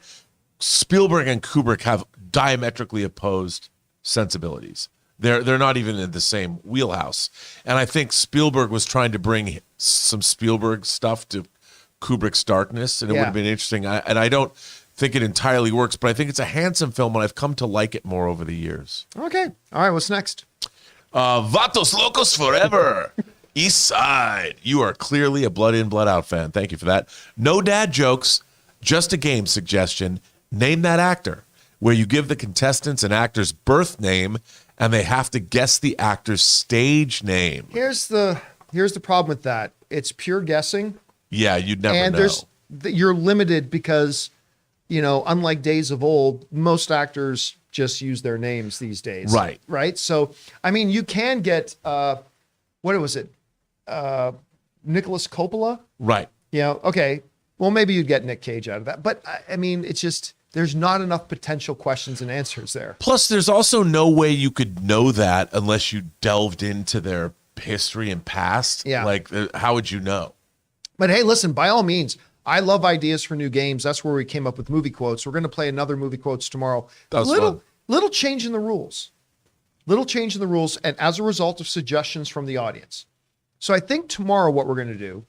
Spielberg and Kubrick have diametrically opposed sensibilities. They're not even in the same wheelhouse. And I think Spielberg was trying to bring some Spielberg stuff to Kubrick's darkness, and it would have been interesting. And I don't think it entirely works, but I think it's a handsome film, and I've come to like it more over the years. Okay. All right. What's next? Vatos Locos Forever. East Side. You are clearly a blood in, blood out fan. Thank you for that. No dad jokes, just a game suggestion. Name that actor, where you give the contestants an actor's birth name and they have to guess the actor's stage name. Here's the problem with that. It's pure guessing. Yeah, you'd never and know. You're limited because unlike days of old, most actors just use their names these days. Right. Right. So, I mean, you can get, what was it? Nicholas Coppola. Right. Okay. Well, maybe you'd get Nick Cage out of that. But I mean, it's just, there's not enough potential questions and answers there. Plus, there's also no way you could know that unless you delved into their history and past. Yeah. Like, how would you know? But hey, listen, by all means, I love ideas for new games. That's where we came up with movie quotes. We're going to play another movie quotes tomorrow. That was fun. Little change in the rules. Little change in the rules, and as a result of suggestions from the audience. So I think tomorrow what we're going to do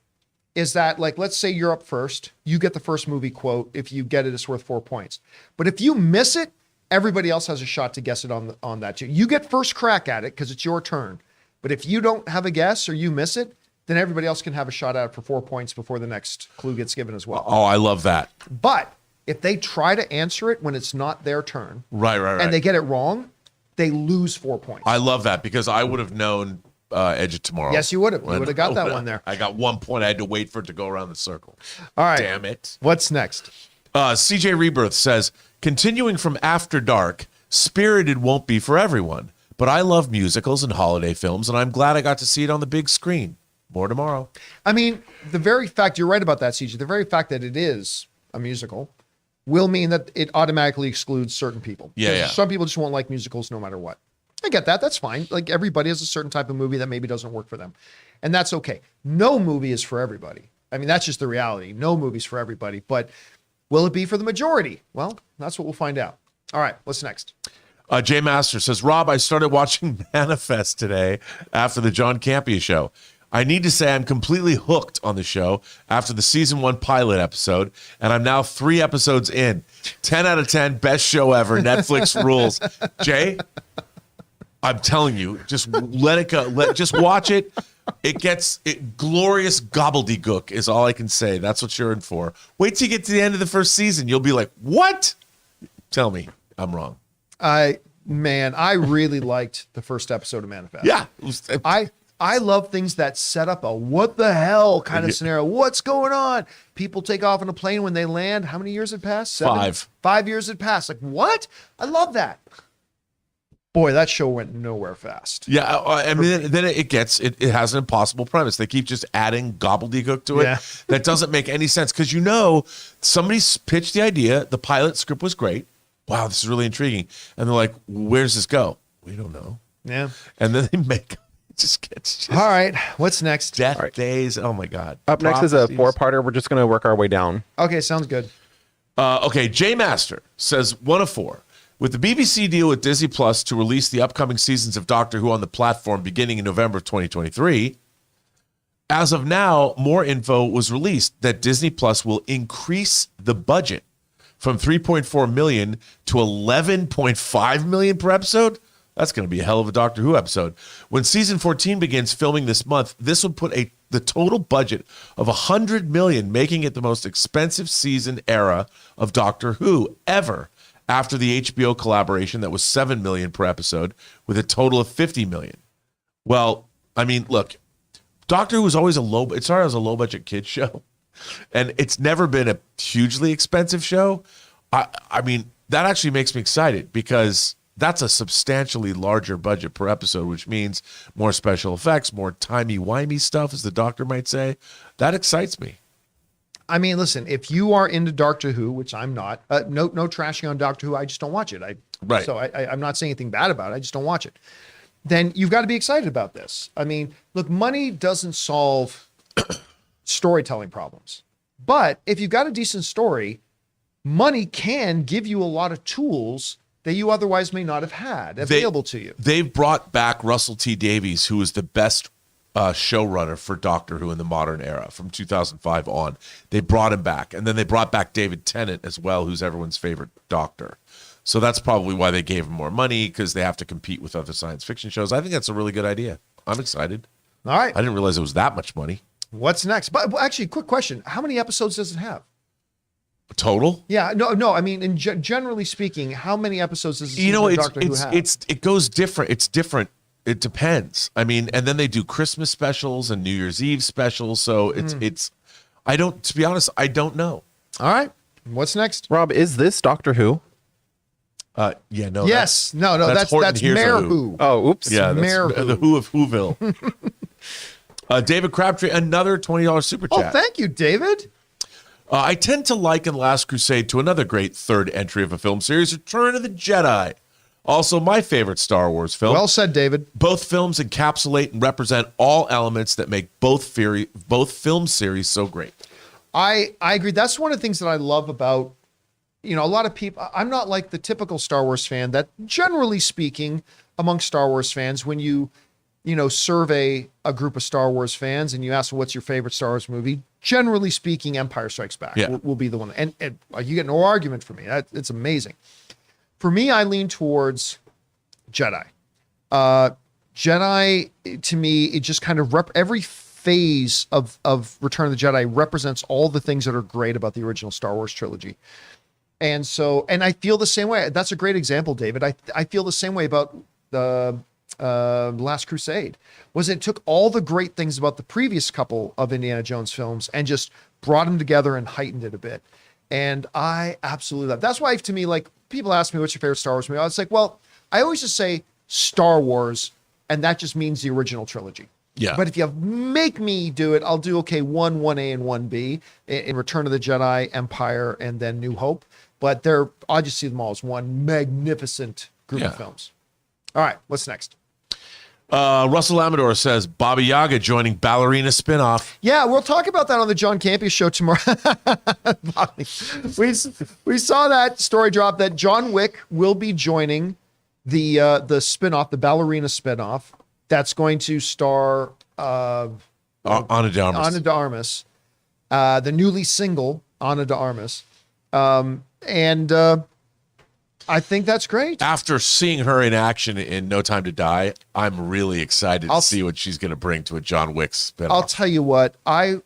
is that, like, let's say you're up first. You get the first movie quote. If you get it, it's worth 4 points. But if you miss it, everybody else has a shot to guess it on that too. You get first crack at it because it's your turn. But if you don't have a guess or you miss it, then everybody else can have a shot at it for 4 points before the next clue gets given as well. Oh, I love that. But if they try to answer it when it's not their turn, Right. and they get it wrong, they lose 4 points. I love that because I would have known Edge of Tomorrow. Yes, you would have. You would have got that one there. I got 1 point. I had to wait for it to go around the circle. All right. Damn it. What's next? CJ Rebirth says, continuing from After Dark, Spirited won't be for everyone, but I love musicals and holiday films, and I'm glad I got to see it on the big screen. More tomorrow. I mean, the very fact, you're right about that, CJ, the very fact that it is a musical will mean that it automatically excludes certain people. Yeah. Some people just won't like musicals no matter what. I get that. That's fine. Like, everybody has a certain type of movie that maybe doesn't work for them. And that's okay. No movie is for everybody. I mean, that's just the reality. No movie's for everybody. But will it be for the majority? Well, that's what we'll find out. All right. What's next? Jay Master says, Rob, I started watching Manifest today after the John Campea Show. I need to say I'm completely hooked on the show after the season 1 pilot episode, and I'm now 3 episodes in. 10 out of 10, best show ever. Netflix rules. Jay, I'm telling you, just let it go. Just watch it. Glorious gobbledygook is all I can say. That's what you're in for. Wait till you get to the end of the first season. You'll be like, what? Tell me I'm wrong. I really liked the first episode of Manifest. Yeah. I love things that set up a what the hell kind of scenario. What's going on? People take off on a plane when they land. How many years had passed? 7? 5. 5 years had passed. Like, what? I love that. Boy, that show went nowhere fast. Yeah, I mean, then it has an impossible premise. They keep just adding gobbledygook to it. Yeah. That doesn't make any sense because somebody pitched the idea. The pilot script was great. Wow, this is really intriguing. And they're like, where's this go? We don't know. Yeah. And then they make just all right. What's next? Death Days. Oh my God. Up next is a 4-parter. We're just going to work our way down. Okay, sounds good. Okay, Jay Master says 1 of 4. With the BBC deal with Disney Plus to release the upcoming seasons of Doctor Who on the platform beginning in November of 2023, as of now, more info was released that Disney Plus will increase the budget from $3.4 million to $11.5 million per episode. That's going to be a hell of a Doctor Who episode. When season 14 begins filming this month, this will put the total budget of $100 million, making it the most expensive season era of Doctor Who ever, after the HBO collaboration that was $7 million per episode with a total of $50 million. Well, I mean, look, Doctor Who was always it started as a low budget kids show, and it's never been a hugely expensive show. I mean, that actually makes me excited because that's a substantially larger budget per episode, which means more special effects, more timey-wimey stuff, as the doctor might say. That excites me. I mean, listen, if you are into Doctor Who, which I'm not, no trashing on Doctor Who, I just don't watch it. Right. So I'm not saying anything bad about it. I just don't watch it. Then you've got to be excited about this. I mean, look, money doesn't solve storytelling problems. But if you've got a decent story, money can give you a lot of tools that you otherwise may not have had available to you. They've brought back Russell T Davies, who was the best showrunner for Doctor Who in the modern era from 2005 on. They brought him back. And then they brought back David Tennant as well, who's everyone's favorite doctor. So that's probably why they gave him more money, because they have to compete with other science fiction shows. I think that's a really good idea. I'm excited. All right. I didn't realize it was that much money. What's next? But actually, quick question. How many episodes does it have? Total? Yeah, no. I mean, generally speaking, how many episodes does Doctor Who have? It goes different. It's different. It depends. I mean, and then they do Christmas specials and New Year's Eve specials. So to be honest, I don't know. All right. What's next? Rob, is this Doctor Who? Yeah, no. Yes. No, that's Horton Hears a Mayor Who. Who. Oh, oops. Yeah, that's Mayor the Who of Whoville. David Crabtree, another $20 super Oh, chat. thank you, David. I tend to liken Last Crusade to another great third entry of a film series, Return of the Jedi. Also, my favorite Star Wars film. Well said, David. Both films encapsulate and represent all elements that make both film series so great. I agree. That's one of the things that I love about, a lot of people. I'm not like the typical Star Wars fan that, generally speaking, among Star Wars fans, when you survey a group of Star Wars fans and you ask, well, what's your favorite Star Wars movie? Generally speaking, Empire Strikes Back will be the one. And you get no argument from me. It's amazing. For me, I lean towards Jedi. Jedi, to me, it just kind of every phase of Return of the Jedi represents all the things that are great about the original Star Wars trilogy. And I feel the same way. That's a great example, David. I feel the same way about the Last Crusade. It took all the great things about the previous couple of Indiana Jones films and just brought them together and heightened it a bit. And I absolutely love it. That's why, to me, like, people ask me, what's your favorite Star Wars movie? I was like, well, I always just say Star Wars, and that just means the original trilogy. Yeah. But if you make me do it, I'll do, 1A and 1B in Return of the Jedi, Empire, and then New Hope. But I just see them all as one magnificent group of films. All right, what's next? Russell Amador says, Baba Yaga joining Ballerina spinoff. Yeah, we'll talk about that on the John Campea Show tomorrow. we saw that story drop that John Wick will be joining the spinoff, the Ballerina spinoff. That's going to star Ana de Armas. Ana de Armas, the newly single Ana de Armas. I think that's great. After seeing her in action in No Time to Die, I'm really excited to see what she's going to bring to a John Wick spinoff. I'll tell you what, I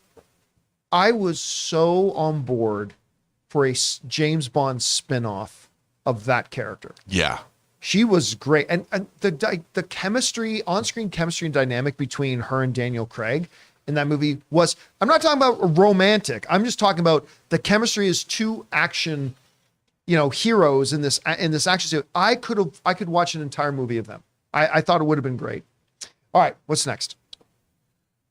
was so on board for a James Bond spinoff of that character. Yeah. She was great. And the chemistry, on-screen chemistry and dynamic between her and Daniel Craig in that movie was, I'm not talking about romantic. I'm just talking about the chemistry is two action heroes in this action scene. I could watch an entire movie of them. I thought it would have been great. All right, what's next?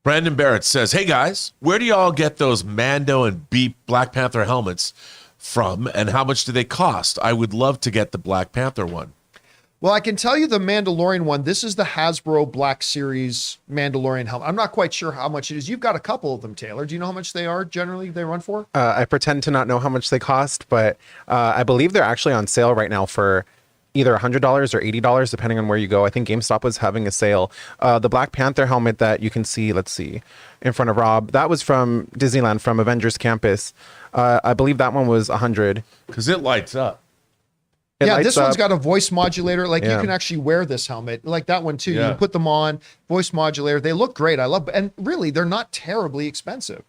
Brandon Barrett says, hey guys, where do y'all get those Mando and Black Panther helmets from, and how much do they cost? I would love to get the Black Panther one. Well, I can tell you the Mandalorian one. This is the Hasbro Black Series Mandalorian helmet. I'm not quite sure how much it is. You've got a couple of them, Taylor. Do you know how much they are generally they run for? I pretend to not know how much they cost, but I believe they're actually on sale right now for either $100 or $80, depending on where you go. I think GameStop was having a sale. The Black Panther helmet that you can see, let's see, in front of Rob, that was from Disneyland, from Avengers Campus. I believe that one was $100. Because it lights up. This one's got a voice modulator. Like you can actually wear this helmet, like that one too. Yeah. You can put them on, voice modulator. They look great. I love, and really, they're not terribly expensive.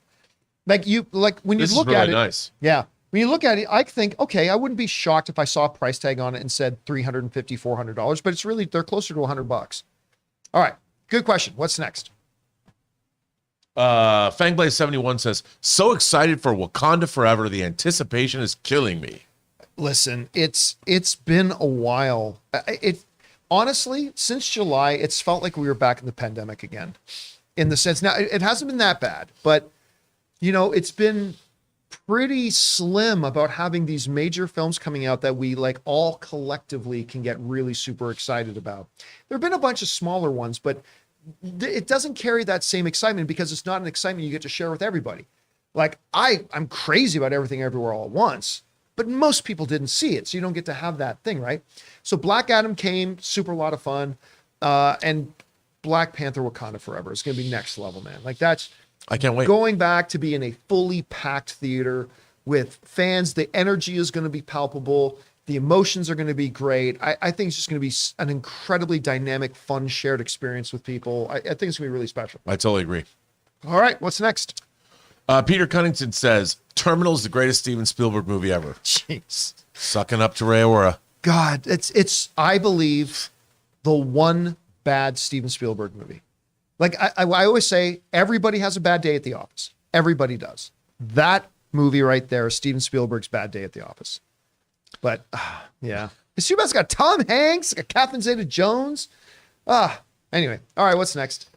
When you look really at it, nice. Yeah. When you look at it, I think, okay, I wouldn't be shocked if I saw a price tag on it and said $350, $400, but they're closer to $100. All right. Good question. What's next? Fangblaze71 says, so excited for Wakanda Forever. The anticipation is killing me. Listen, it's been a while. It honestly, since July, it's felt like we were back in the pandemic again. In the sense, now it hasn't been that bad, but it's been pretty slim about having these major films coming out that we like all collectively can get really super excited about. There have been a bunch of smaller ones, but it doesn't carry that same excitement because it's not an excitement you get to share with everybody. Like I'm crazy about Everything Everywhere All at Once, but most people didn't see it, so you don't get to have that thing, right? So Black Adam came, super lot of fun, and Black Panther Wakanda Forever is going to be next level, man. Like I can't wait. Going back to be in a fully packed theater with fans, the energy is going to be palpable. The emotions are going to be great. I think it's just going to be an incredibly dynamic, fun, shared experience with people. I think it's going to be really special. I totally agree. All right, what's next? Peter Cunnington says, Terminal is the greatest Steven Spielberg movie ever. Jeez. Sucking up to Ray Aura. God, it's I believe the one bad Steven Spielberg movie. Like I always say, everybody has a bad day at the office. Everybody does. That movie right there. Steven Spielberg's Bad Day at the Office. But yeah, it's too bad it's got Tom Hanks, got Catherine Zeta-Jones. Anyway, all right, what's next?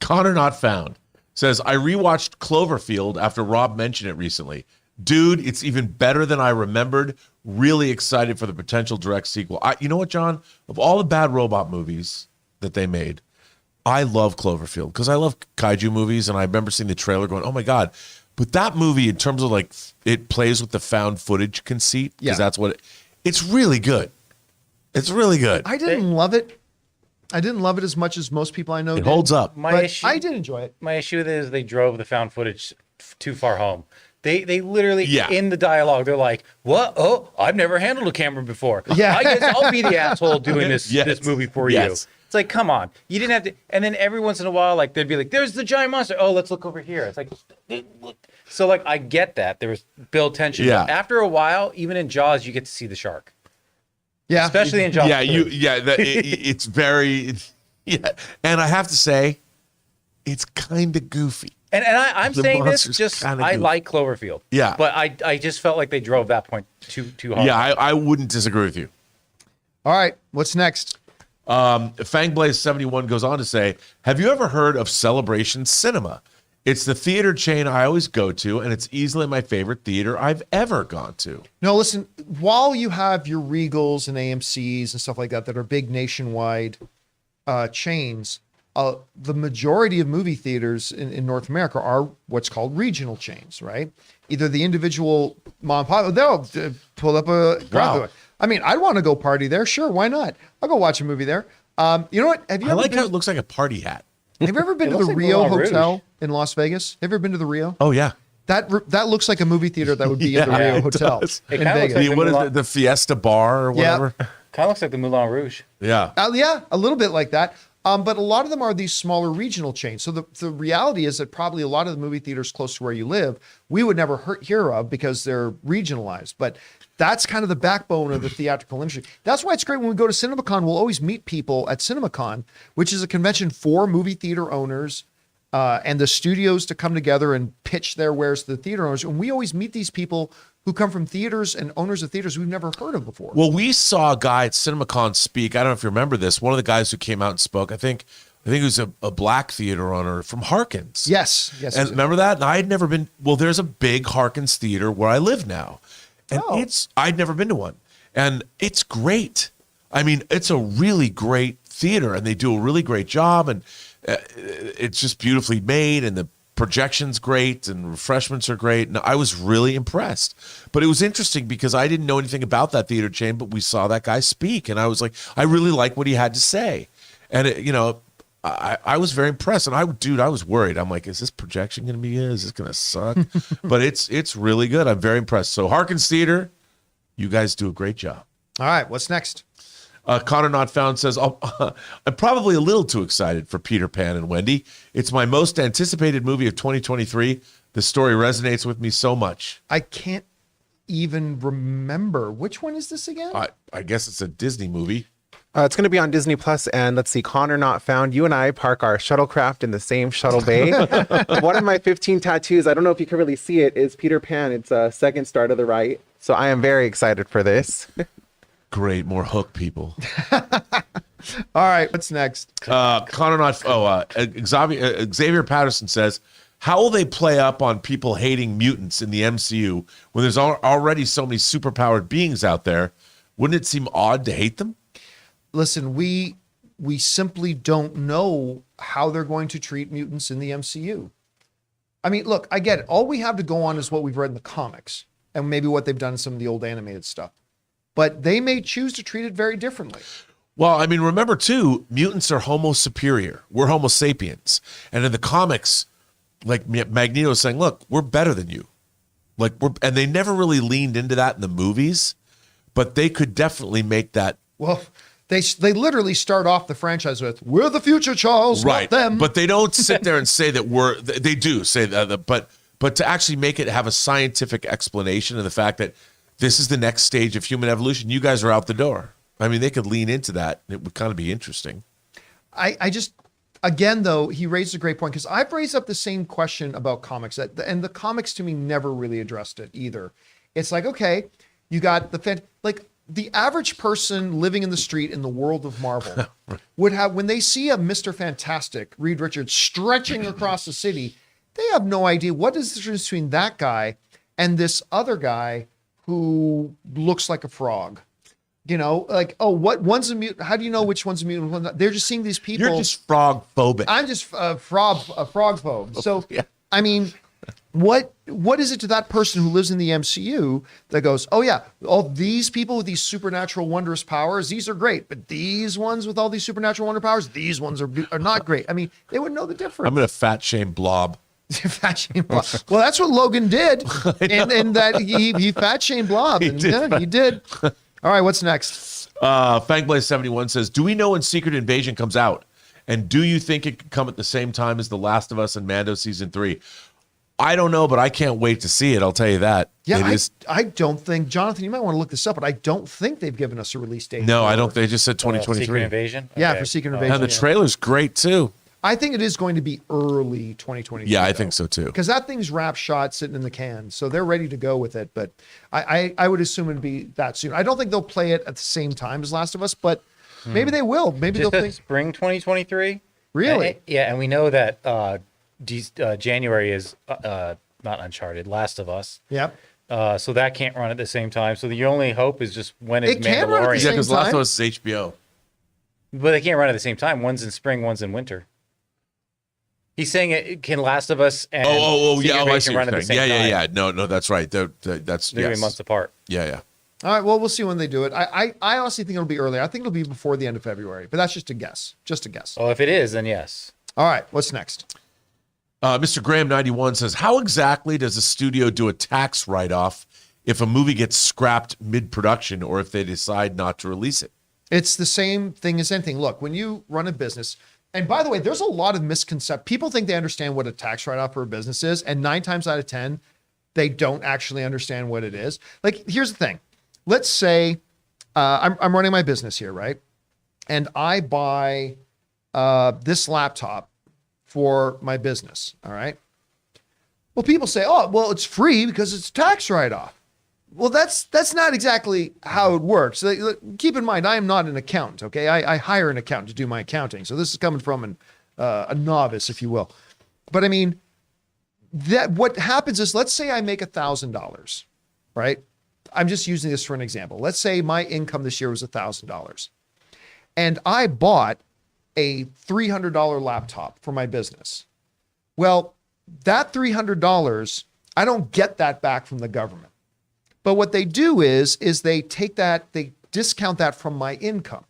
Connor Not Found says, I rewatched Cloverfield after Rob mentioned it recently. Dude, it's even better than I remembered. Really excited for the potential direct sequel. You know what, John? Of all the bad robot movies that they made, I love Cloverfield because I love kaiju movies, and I remember seeing the trailer going, oh my God. But that movie, in terms of like, it plays with the found footage conceit, because that's what it's really good. It's really good. I didn't love it. I didn't love it as much as most people I know It did. holds up. I did enjoy it. My issue with it is they drove the found footage too far home. They literally, in the dialogue, they're like, what? Oh, I've never handled a camera before. Yeah. I guess I'll be the asshole doing this movie for you. Yes. It's like, come on. You didn't have to. And then every once in a while, like, they'd be like, there's the giant monster. Oh, let's look over here. It's like, so like, I get that. There was build tension. Yeah. But after a while, even in Jaws, you get to see the shark. Yeah. Especially in Jaws. Yeah, 3. it's very, and I have to say, it's kind of goofy. And I'm The saying this monster's just, kinda I goofy. like Cloverfield. Yeah. But I just felt like they drove that point too hard. Yeah, I wouldn't disagree with you. All right, what's next? Fangblaze71 goes on to say, have you ever heard of Celebration Cinema? It's the theater chain I always go to, and it's easily my favorite theater I've ever gone to. No, listen, while you have your Regals and AMCs and stuff like that are big nationwide chains, the majority of movie theaters in North America are what's called regional chains, right? Either the individual mom and pop, they'll pull up a crowd. Wow. I mean, I'd want to go party there. Sure, why not? I'll go watch a movie there. You know what? Have you I ever like been, how it looks like a party hat. have you ever been It to the looks like Rio Moulin Rouge. Hotel in Las Vegas? Have you ever been to the Rio? Oh, yeah. That looks like a movie theater that would be in the Yeah, Rio it Hotel does. It in kinda looks Vegas. like What is it, the Fiesta Bar or whatever? Kind of looks like the Moulin Rouge. Yeah. Yeah, a little bit like that. But a lot of them are these smaller regional chains. So the reality is that probably a lot of the movie theaters close to where you live, we would never hear of because they're regionalized. But that's kind of the backbone of the theatrical industry. That's why it's great when we go to CinemaCon, we'll always meet people at CinemaCon, which is a convention for movie theater owners and the studios to come together and pitch their wares to the theater owners. And we always meet these people who come from theaters and owners of theaters we've never heard of before. Well, we saw a guy at CinemaCon speak. I don't know if you remember this. One of the guys who came out and spoke, I think he was a black theater owner from Harkins. Yes. And remember that? And I had never been. Well, there's a big Harkins theater where I live now, and I'd never been to one, and it's great. I mean, it's a really great theater, and they do a really great job, and it's just beautifully made, and the projection's great, and refreshments are great. And I was really impressed. But it was interesting because I didn't know anything about that theater chain, but we saw that guy speak, and I was like, I really like what he had to say, and I was very impressed. And I was worried. I'm like, is this projection going to be good? Is this going to suck? But it's really good. I'm very impressed. So Harkins Theater, you guys do a great job. All right, what's next? Connor Not Found says, I'm probably a little too excited for Peter Pan and Wendy. It's my most anticipated movie of 2023. The story resonates with me so much. I can't even remember. Which one is this again? I guess it's a Disney movie. It's going to be on Disney Plus, and let's see, Connor Not Found. You and I park our shuttlecraft in the same shuttle bay. One of my 15 tattoos, I don't know if you can really see it, is Peter Pan. It's a second star to the right. So I am very excited for this. Great, more Hook people. All right, what's next? Connor Not. Xavier Patterson says, how will they play up on people hating mutants in the MCU when there's already so many superpowered beings out there? Wouldn't it seem odd to hate them? Listen, we simply don't know how they're going to treat mutants in the MCU. I mean, look, I get it. All we have to go on is what we've read in the comics and maybe what they've done in some of the old animated stuff. But they may choose to treat it very differently. Well, I mean, remember too, mutants are Homo superior. We're Homo sapiens. And in the comics, like Magneto is saying, look, we're better than you. And they never really leaned into that in the movies, but they could definitely make that. Well, they literally start off the franchise with, we're the future, Charles, not them. But they don't sit there and say that they do say that, but to actually make it have a scientific explanation of the fact that this is the next stage of human evolution, you guys are out the door. I mean, they could lean into that. It would kind of be interesting. I Again, though, he raised a great point because I've raised up the same question about comics, and the comics to me never really addressed it either. It's like, okay, you got the average person living in the street in the world of Marvel would have, when they see a Mr. Fantastic, Reed Richards, stretching across the city, they have no idea what is the difference between that guy and this other guy who looks like a frog. You know, like, oh, what one's a mutant? How do you know which one's a mutant? One's not? They're just seeing these people. You're just frog phobic. I'm just frog phobe. So, Yeah. I mean, what is it to that person who lives in the MCU that goes, oh yeah, all these people with these supernatural wondrous powers, these are great, but these ones with all these supernatural wonder powers, these ones are not great. I mean, they wouldn't know the difference. I'm gonna fat shame Blob. Fat shame Blob. Well, that's what Logan did, and that he fat shamed Blob. He And did yeah, he did. All right, what's next? Fangblaze71 says, do we know when Secret Invasion comes out? And do you think it could come at the same time as The Last of Us and Mando Season 3? I don't know, but I can't wait to see it. I'll tell you that. Yeah, I don't think, Jonathan, you might want to look this up, but I don't think they've given us a release date. No, I don't. They just said 2023. Secret Invasion? Yeah, Okay. for Secret Invasion. And the trailer's great, too. I think it is going to be early 2023. Yeah, I think so, too. Because that thing's wrap shot sitting in the can. So they're ready to go with it. But I would assume it'd be that soon. I don't think they'll play it at the same time as Last of Us, but maybe they will. Maybe they'll think. Spring 2023? Really? Yeah, and we know that January is not Uncharted, Last of Us. Yep. So that can't run at the same time. So the only hope is just when is It can run at the Mandalorian. Yeah, same because Last time? of Us is HBO. But they can't run at the same time. One's in spring, one's in winter. He's saying it can Last of Us and Oh, Secret yeah. Oh, I Invasion see run what at you're the saying. same Yeah, time. No, that's right. That's They're going to yes. be months apart. Yeah. All right. Well, we'll see when they do it. I honestly think it'll be early. I think it'll be before the end of February, but that's just a guess. Just a guess. Well, if it is, then yes. All right. What's next? Mr. Graham91 says, how exactly does a studio do a tax write-off if a movie gets scrapped mid-production or if they decide not to release it? It's the same thing as anything. Look, when you run a business, and by the way, there's a lot of misconception. People think they understand what a tax write-off for a business is, and 9 times out of 10, they don't actually understand what it is. Like, here's the thing. Let's say I'm running my business here, right? And I buy this laptop for my business, all right? Well, people say, oh, well, it's free because it's a tax write-off. Well, that's not exactly how it works. So, keep in mind, I am not an accountant, okay? I hire an accountant to do my accounting. So this is coming from a novice, if you will. But I mean, that what happens is, let's say I make $1,000, right? I'm just using this for an example. Let's say my income this year was $1,000. And I bought a $300 laptop for my business. Well, that $300, I don't get that back from the government. But what they do is they take that, they discount that from my income.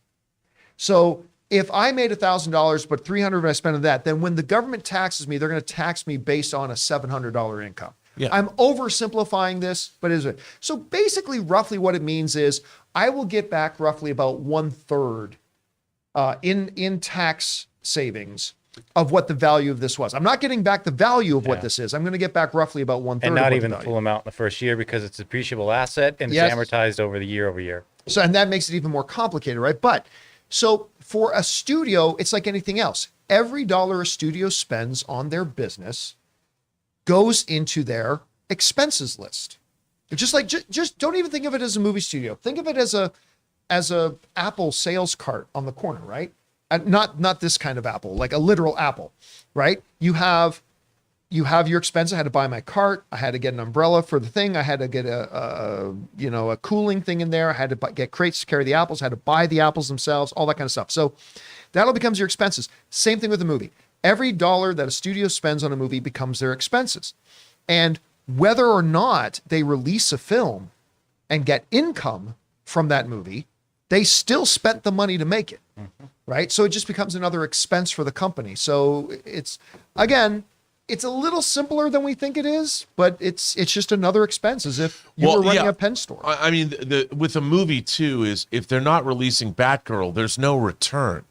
So if I made $1,000, but $300 I spent on that, then when the government taxes me, they're going to tax me based on a $700 income. Yeah. I'm oversimplifying this, but is it? So basically, roughly what it means is I will get back roughly about 1/3 in tax savings of what the value of this was. I'm not getting back the value of what this is. I'm going to get back roughly about 1/3. And not of even the full amount in the first year because it's a depreciable asset and Yes. it's amortized over the year over year. So, and that makes it even more complicated, right? But so for a studio, it's like anything else. Every dollar a studio spends on their business goes into their expenses list. It's just like, just don't even think of it as a movie studio. Think of it as a Apple sales cart on the corner, right? And not this kind of apple, like a literal apple, right? You have your expense. I had to buy my cart. I had to get an umbrella for the thing. I had to get a cooling thing in there. I had to get crates to carry the apples. I had to buy the apples themselves, all that kind of stuff. So that all becomes your expenses. Same thing with a movie. Every dollar that a studio spends on a movie becomes their expenses. And whether or not they release a film and get income from that movie, they still spent the money to make it, right? So it just becomes another expense for the company. So it's, again, it's a little simpler than we think it is, but it's just another expense, as if you were running a pen store. I mean, with a movie too is if they're not releasing Batgirl, there's no return.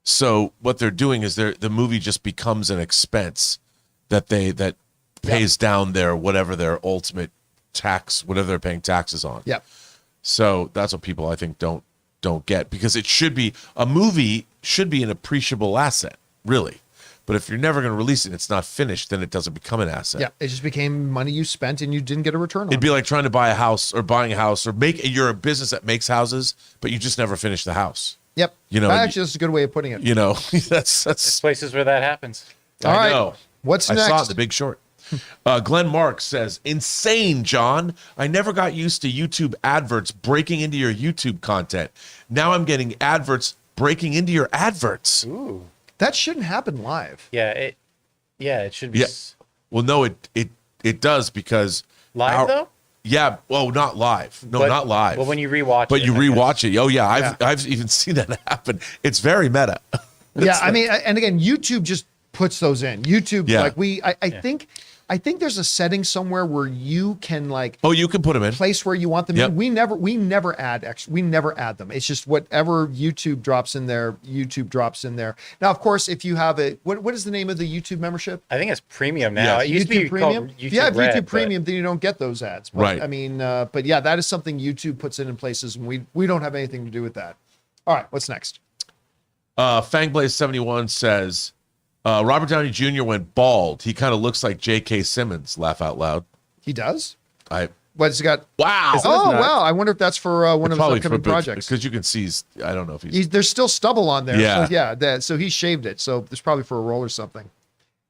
So what they're doing is the movie just becomes an expense that pays down whatever their ultimate tax, whatever they're paying taxes on. Yeah. So that's what people I think don't get, because a movie should be an appreciable asset. really. But if you're never going to release it, it's not finished, then it doesn't become an asset. Yeah, it just became money you spent and you didn't get a return on It'd it. be like trying to buy a house or buying a house or you're a business that makes houses, but you just never finish the house. Yep. You know, Actually, that's a good way of putting it. You know, There's that's places where that happens. All I right. know. What's I saw it in next? The Big Short. Glenn Marks says, insane, John. I never got used to YouTube adverts breaking into your YouTube content. Now I'm getting adverts breaking into your adverts. Ooh. That shouldn't happen live. Yeah, it should be Yeah. Well, no, it does because live though. Yeah, well, not live. No, But- not live. Well, when you rewatch but it, you I guess. rewatch it. Oh yeah, Yeah. I've even seen that happen. It's very meta. Yeah, I mean, and again, YouTube just puts those in. YouTube, Yeah. like I think there's a setting somewhere where you can like Oh, you can put them in. place where you want them Yep. in. We never add them. It's just whatever YouTube drops in there, YouTube drops in there. Now, of course, if you have a what is the name of the YouTube membership? I think it's premium now. Yeah. It used to be Premium. called If you have Red, YouTube but- Premium, then you don't get those ads. But, Right. I mean, but yeah, that is something YouTube puts in places, and we don't have anything to do with that. All right, what's next? Fangblaze71 says, Robert Downey Jr. went bald. He kind of looks like J.K. Simmons. Laugh out loud. He does. I What's he got? wow. Oh wow! I wonder if that's for one of his upcoming projects. because you can see. I don't know if he's. There's still stubble on there. Yeah. So, yeah. So he shaved it. So there's probably for a role or something.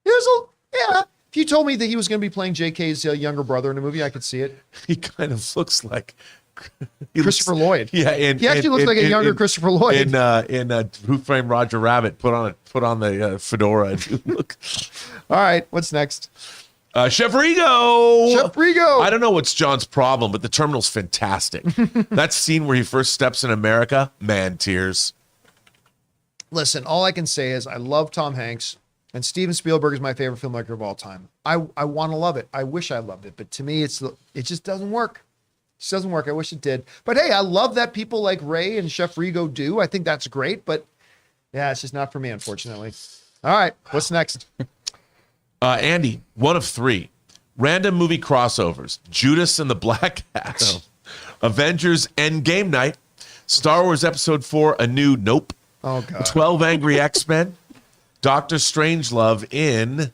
Yeah. If you told me that he was going to be playing J.K.'s younger brother in a movie, I could see it. He kind of looks like Christopher Lloyd. Yeah, He actually looks like a younger Christopher Lloyd. In Who Framed Roger Rabbit. Put on the fedora and you look. All right. What's next? Chef Rigo. Chef Rigo. I don't know what's John's problem, but the terminal's fantastic. That scene where he first steps in America, man, tears. Listen, all I can say is I love Tom Hanks, and Steven Spielberg is my favorite filmmaker of all time. I want to love it. I wish I loved it, but to me, it just doesn't work. It just doesn't work. I wish it did. But hey, I love that people like Ray and Chef Rigo do. I think that's great, but yeah, it's just not for me, unfortunately. All right, what's next? Andy, one of three. Random movie crossovers. Judas and the Black Hat. Avengers Endgame Night. Star Wars Episode 4, A New Nope. Oh God. 12 Angry X-Men. Doctor Strangelove in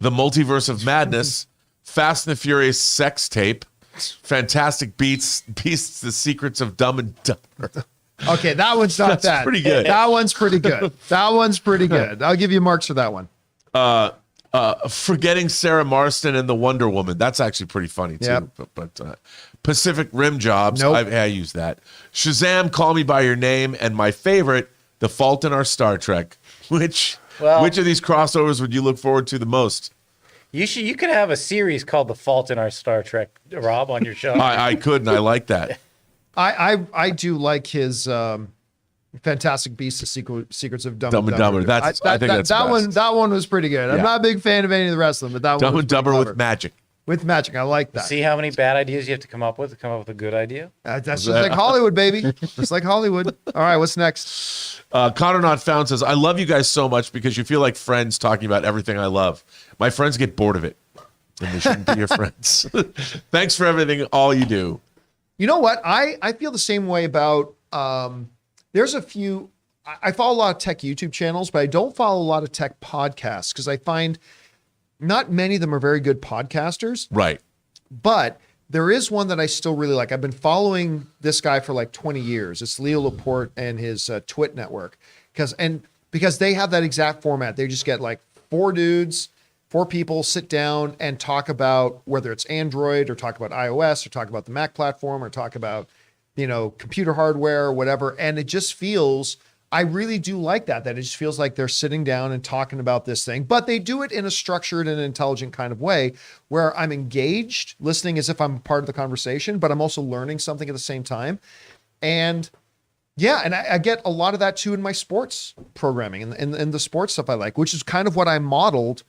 The Multiverse of Madness. Fast and the Furious Sex Tape. Fantastic Beasts, The Secrets of Dumb and Dumber. Okay, that one's not That's that. pretty good. That one's pretty good. That one's pretty good. I'll give you marks for that one. Forgetting Sarah Marston and the Wonder Woman. That's actually pretty funny too. Yep. But Pacific Rim Jobs. Nope. I use that. Shazam, Call Me by Your Name, and my favorite, The Fault in Our Star Trek. Which of these crossovers would you look forward to the most? You could have a series called The Fault in Our Star Trek, Rob, on your show. I could, and I like that. I do like his Fantastic Beasts: The Secrets of Dumb and Dumber. Dumber. I think that's that one. best. That one was pretty good. I'm Yeah. not a big fan of any of the rest of them, but that Dumb one was and Dumber pretty with clever. magic. With magic. I like that. See how many bad ideas you have to come up with a good idea? That's just like Hollywood, baby. Just like Hollywood. All right, what's next? Connor Not Found says, I love you guys so much because you feel like friends talking about everything I love. My friends get bored of it, and they shouldn't be your friends. Thanks for everything, all you do. You know what? I feel the same way about there's a few I follow a lot of tech YouTube channels, but I don't follow a lot of tech podcasts because I find not many of them are very good podcasters. Right. But there is one that I still really like. I've been following this guy for like 20 years. It's Leo Laporte and his Twit network because they have that exact format. They just get like four people sit down and talk about whether it's Android or talk about iOS or talk about the Mac platform or talk about, computer hardware or whatever. And it just feels, I really do like that it just feels like they're sitting down and talking about this thing, but they do it in a structured and intelligent kind of way where I'm engaged, listening as if I'm part of the conversation, but I'm also learning something at the same time. And yeah, and I get a lot of that too in my sports programming and the sports stuff I like, which is kind of what I modeled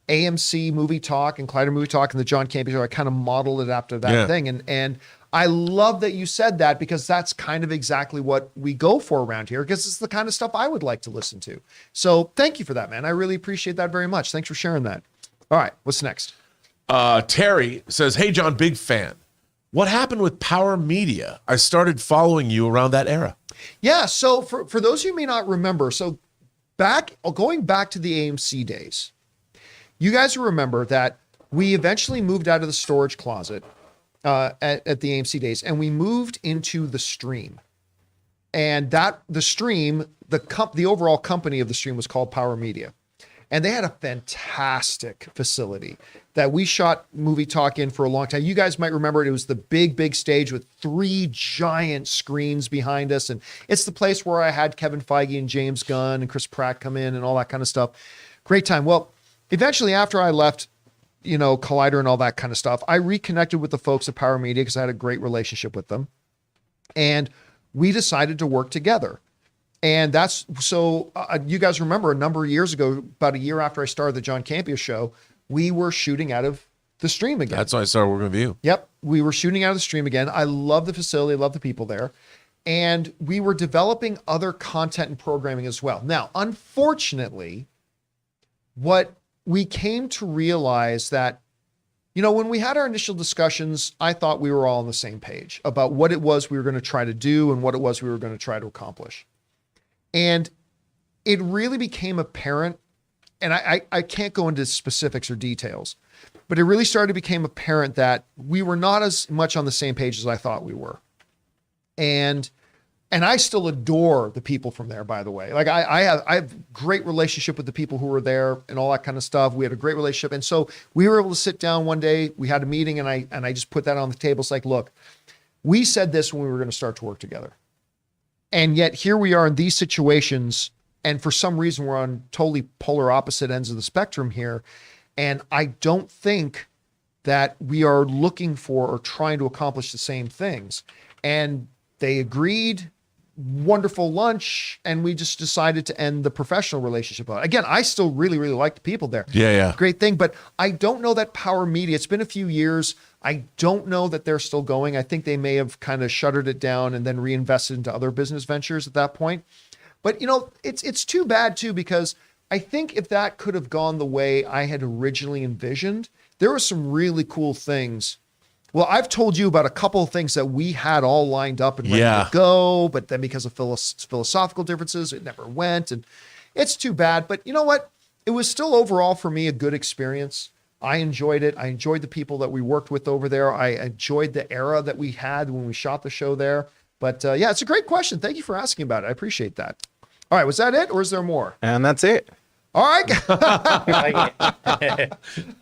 AMC Movie Talk and Collider Movie Talk and the John Campea Show. I kind of modeled it after that thing. And I love that you said that because that's kind of exactly what we go for around here because it's the kind of stuff I would like to listen to. So thank you for that, man. I really appreciate that very much. Thanks for sharing that. All right, what's next? Terry says, hey, John, big fan. What happened with Power Media? I started following you around that era. Yeah, so for those of you who may not remember, so going back to the AMC days, you guys remember that we eventually moved out of the storage closet at the AMC days, and we moved into the Stream. And the Stream, the overall company of the Stream was called Power Media. And they had a fantastic facility that we shot Movie Talk in for a long time. You guys might remember it. It was the big stage with 3 giant screens behind us. And it's the place where I had Kevin Feige and James Gunn and Chris Pratt come in and all that kind of stuff. Great time. Well, eventually after I left, Collider and all that kind of stuff, I reconnected with the folks at Power Media because I had a great relationship with them. And we decided to work together. And you guys remember a number of years ago, about a year after I started the John Campea Show, we were shooting out of the Stream again. That's why I started working with you. Yep. We were shooting out of the Stream again. I love the facility. I love the people there. And we were developing other content and programming as well. Now, unfortunately, what we came to realize that, when we had our initial discussions, I thought we were all on the same page about what it was we were going to try to do and what it was we were going to try to accomplish. And it really became apparent, and I can't go into specifics or details, but it really started to become apparent that we were not as much on the same page as I thought we were. And I still adore the people from there, by the way. Like I have great relationship with the people who were there and all that kind of stuff. We had a great relationship. And so we were able to sit down one day, we had a meeting, and I just put that on the table. It's like, look, we said this when we were going to start to work together. And yet here we are in these situations. And for some reason, we're on totally polar opposite ends of the spectrum here. And I don't think that we are looking for or trying to accomplish the same things. And they agreed. Wonderful lunch, and we just decided to end the professional relationship. Again, I still really like the people there. Yeah. Great thing, but I don't know that Power Media, it's been a few years. I don't know that they're still going. I think they may have kind of shuttered it down and then reinvested into other business ventures at that point. But it's too bad too, because I think if that could have gone the way I had originally envisioned, there were some really cool things. Well, I've told you about a couple of things that we had all lined up and ready to go, but then because of philosophical differences, it never went. And it's too bad. But you know what? It was still overall for me a good experience. I enjoyed it. I enjoyed the people that we worked with over there. I enjoyed the era that we had when we shot the show there. But yeah, it's a great question. Thank you for asking about it. I appreciate that. All right. Was that it, or is there more? And that's it. All right.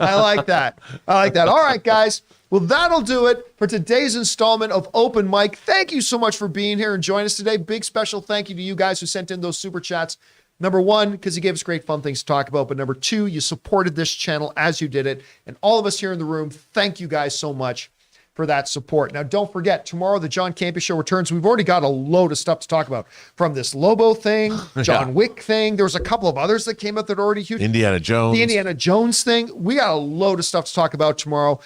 I like that. All right, guys. Well, that'll do it for today's installment of Open Mic. Thank you so much for being here and joining us today. Big special thank you to you guys who sent in those super chats. Number one, because you gave us great fun things to talk about. But number two, you supported this channel as you did it. And all of us here in the room, thank you guys so much for that support. Now, don't forget, tomorrow the John Campea Show returns. We've already got a load of stuff to talk about, from this Lobo thing, John Wick thing. There was a couple of others that came out that are already huge. Indiana Jones. The Indiana Jones thing. We got a load of stuff to talk about tomorrow.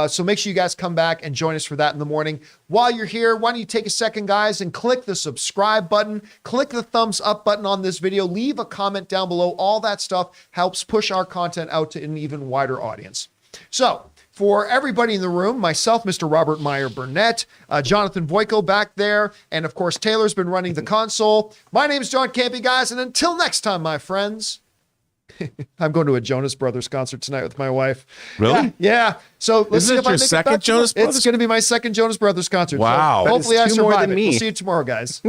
So make sure you guys come back and join us for that in the morning. While you're here, why don't you take a second, guys, and click the subscribe button, click the thumbs up button on this video, leave a comment down below. All that stuff helps push our content out to an even wider audience. So, for everybody in the room, myself, Mr. Robert Meyer Burnett, Jonathan Voico back there, and of course, Taylor's been running the console. My name is John Campea, guys, and until next time, my friends, I'm going to a Jonas Brothers concert tonight with my wife. Really? Yeah. So let's see Isn't if it I your make it second back Jonas tomorrow. Brothers? It's going to be my second Jonas Brothers concert. Wow. So hopefully I That is two more survive than it. me. We'll see you tomorrow, guys.